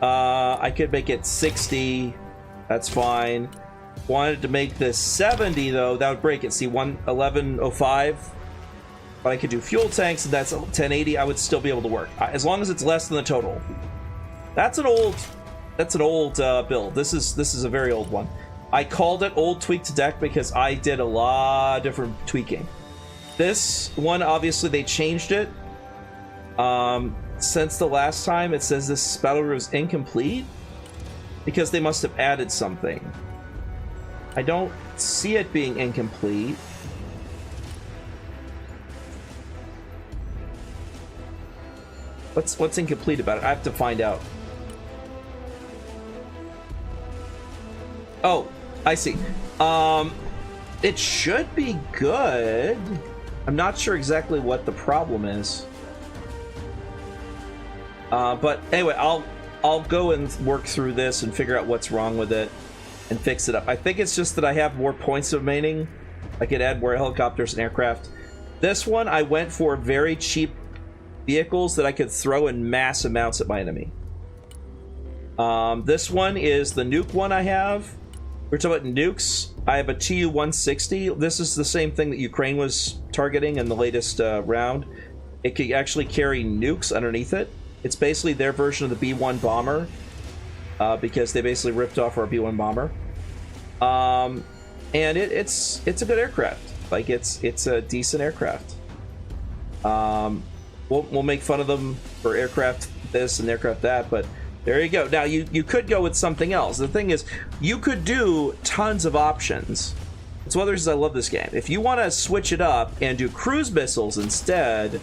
I could make it 60, that's fine. Wanted to make this 70 though, that would break it. See, 1105. But I could do fuel tanks, and that's 1080. I would still be able to work as long as it's less than the total. That's an old build. This is a very old one. I called it old tweak to deck because I did a lot of different tweaking. This one, obviously, they changed it. Since the last time, it says this battle room is incomplete because they must have added something. I don't see it being incomplete. What's incomplete about it? I have to find out. Oh, I see. It should be good. I'm not sure exactly what the problem is. But anyway, I'll go and work through this and figure out what's wrong with it and fix it up. I think it's just that I have more points remaining. I could add more helicopters and aircraft. This one, I went for very cheap vehicles that I could throw in mass amounts at my enemy. This one is the nuke one I have. We're talking about nukes. I have a Tu-160. This is the same thing that Ukraine was targeting in the latest round. It could actually carry nukes underneath it. It's basically their version of the B-1 bomber, because they basically ripped off our B-1 bomber. And it's a good aircraft. Like it's a decent aircraft. We'll make fun of them for aircraft this and aircraft that, but there you go. Now you could go with something else. The thing is, you could do tons of options. It's one of the reasons I love this game. If you want to switch it up and do cruise missiles instead,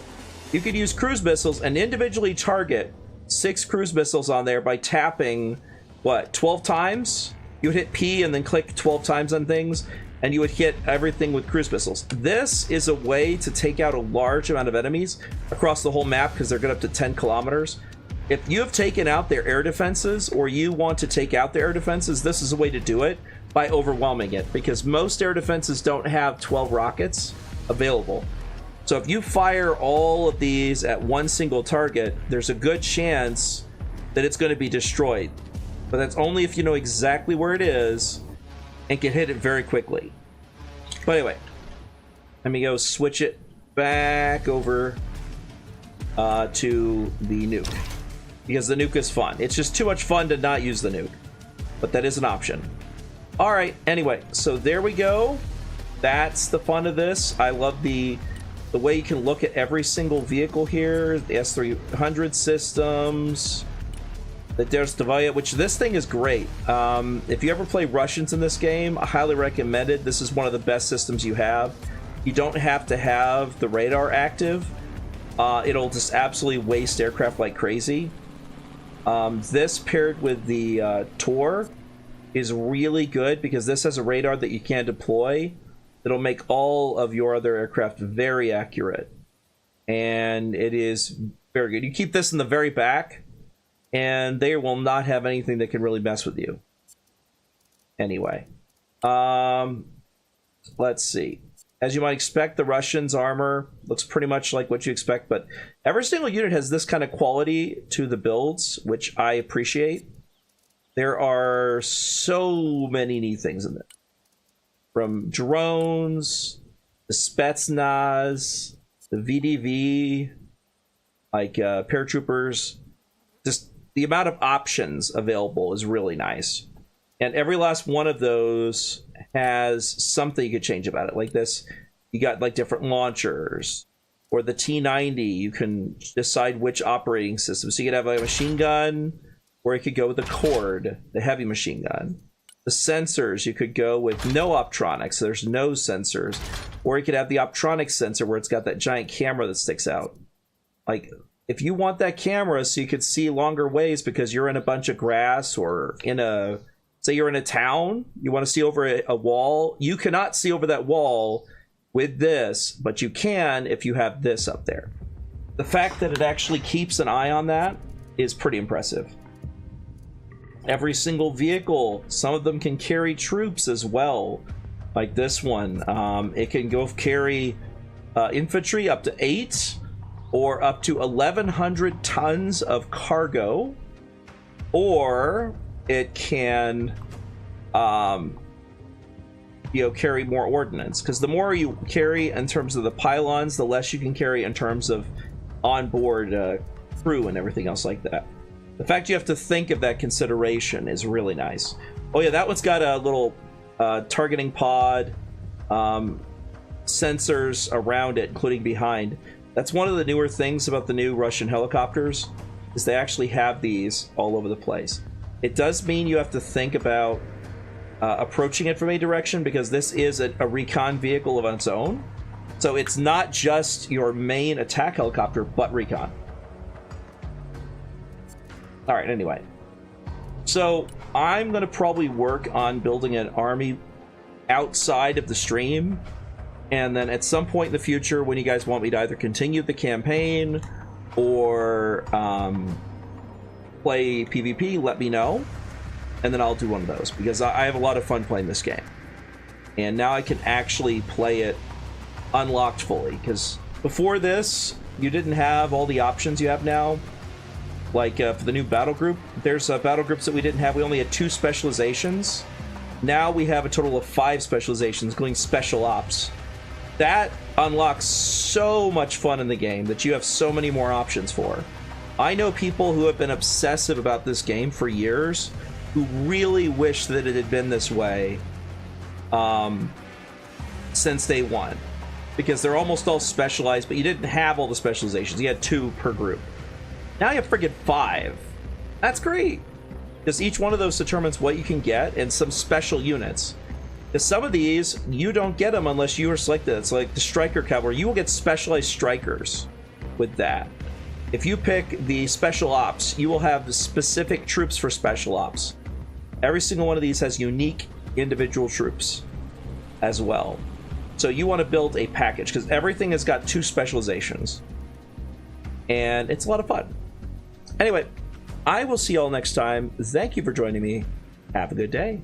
you could use cruise missiles and individually target 6 cruise missiles on there by tapping, what, 12 times? You would hit P and then click 12 times on things, and you would hit everything with cruise missiles. This is a way to take out a large amount of enemies across the whole map because they're good up to 10 kilometers. If you have taken out their air defenses, or you want to take out their air defenses, this is a way to do it by overwhelming it, because most air defenses don't have 12 rockets available. So if you fire all of these at one single target, there's a good chance that it's going to be destroyed. But that's only if you know exactly where it is and can hit it very quickly. But anyway, let me go switch it back over to the nuke, because the nuke is fun. It's just too much fun to not use the nuke, but that is an option. All right, anyway, so there we go. That's the fun of this. I love the way you can look at every single vehicle here, the S300 systems, the Derstovaya, which this thing is great. If you ever play Russians in this game, I highly recommend it. This is one of the best systems you have. You don't have to have the radar active. It'll just absolutely waste aircraft like crazy. This paired with the Tor is really good, because this has a radar that you can deploy. It'll make all of your other aircraft very accurate, and it is very good. You keep this in the very back, and they will not have anything that can really mess with you. Anyway, let's see. As you might expect, the Russians' armor looks pretty much like what you expect, but every single unit has this kind of quality to the builds, which I appreciate. There are so many neat things in it. From drones, the Spetsnaz, the VDV, like paratroopers, just the amount of options available is really nice. And every last one of those has something you could change about it. Like this, you got like different launchers, or the T90, you can decide which operating system. So you could have like a machine gun, or you could go with the Cord, the heavy machine gun. The sensors, you could go with no optronics, so there's no sensors. Or you could have the optronic sensor where it's got that giant camera that sticks out. Like, if you want that camera so you could see longer ways because you're in a bunch of grass, or in a, say you're in a town, you want to see over a wall, you cannot see over that wall with this, but you can if you have this up there. The fact that it actually keeps an eye on that is pretty impressive. Every single vehicle, some of them can carry troops as well, like this one. It can go carry infantry up to 8, or up to 1,100 tons of cargo, or it can carry more ordnance, because the more you carry in terms of the pylons, the less you can carry in terms of onboard crew and everything else like that. The fact you have to think of that consideration is really nice. Oh yeah, that one's got a little targeting pod, sensors around it, including behind. That's one of the newer things about the new Russian helicopters, is they actually have these all over the place. It does mean you have to think about approaching it from a direction, because this is a recon vehicle of its own. So it's not just your main attack helicopter, but recon. All right, anyway. So I'm going to probably work on building an army outside of the stream. And then at some point in the future, when you guys want me to either continue the campaign or play PvP, let me know. And then I'll do one of those, because I have a lot of fun playing this game. And now I can actually play it unlocked fully, because before this, you didn't have all the options you have now. Like for the new battle group, there's battle groups that we didn't have. We only had 2 specializations. Now we have a total of 5 specializations, including special ops. That unlocks so much fun in the game that you have so many more options for. I know people who have been obsessive about this game for years, who really wish that it had been this way since day one, because they're almost all specialized, but you didn't have all the specializations. You had 2 per group. Now you have friggin' 5. That's great, because each one of those determines what you can get and some special units. Because some of these, you don't get them unless you are selected. It's like the Striker Cavalry. You will get specialized strikers with that. If you pick the Special Ops, you will have specific troops for Special Ops. Every single one of these has unique individual troops as well. So you want to build a package, because everything has got 2 specializations. And it's a lot of fun. Anyway, I will see y'all next time. Thank you for joining me. Have a good day.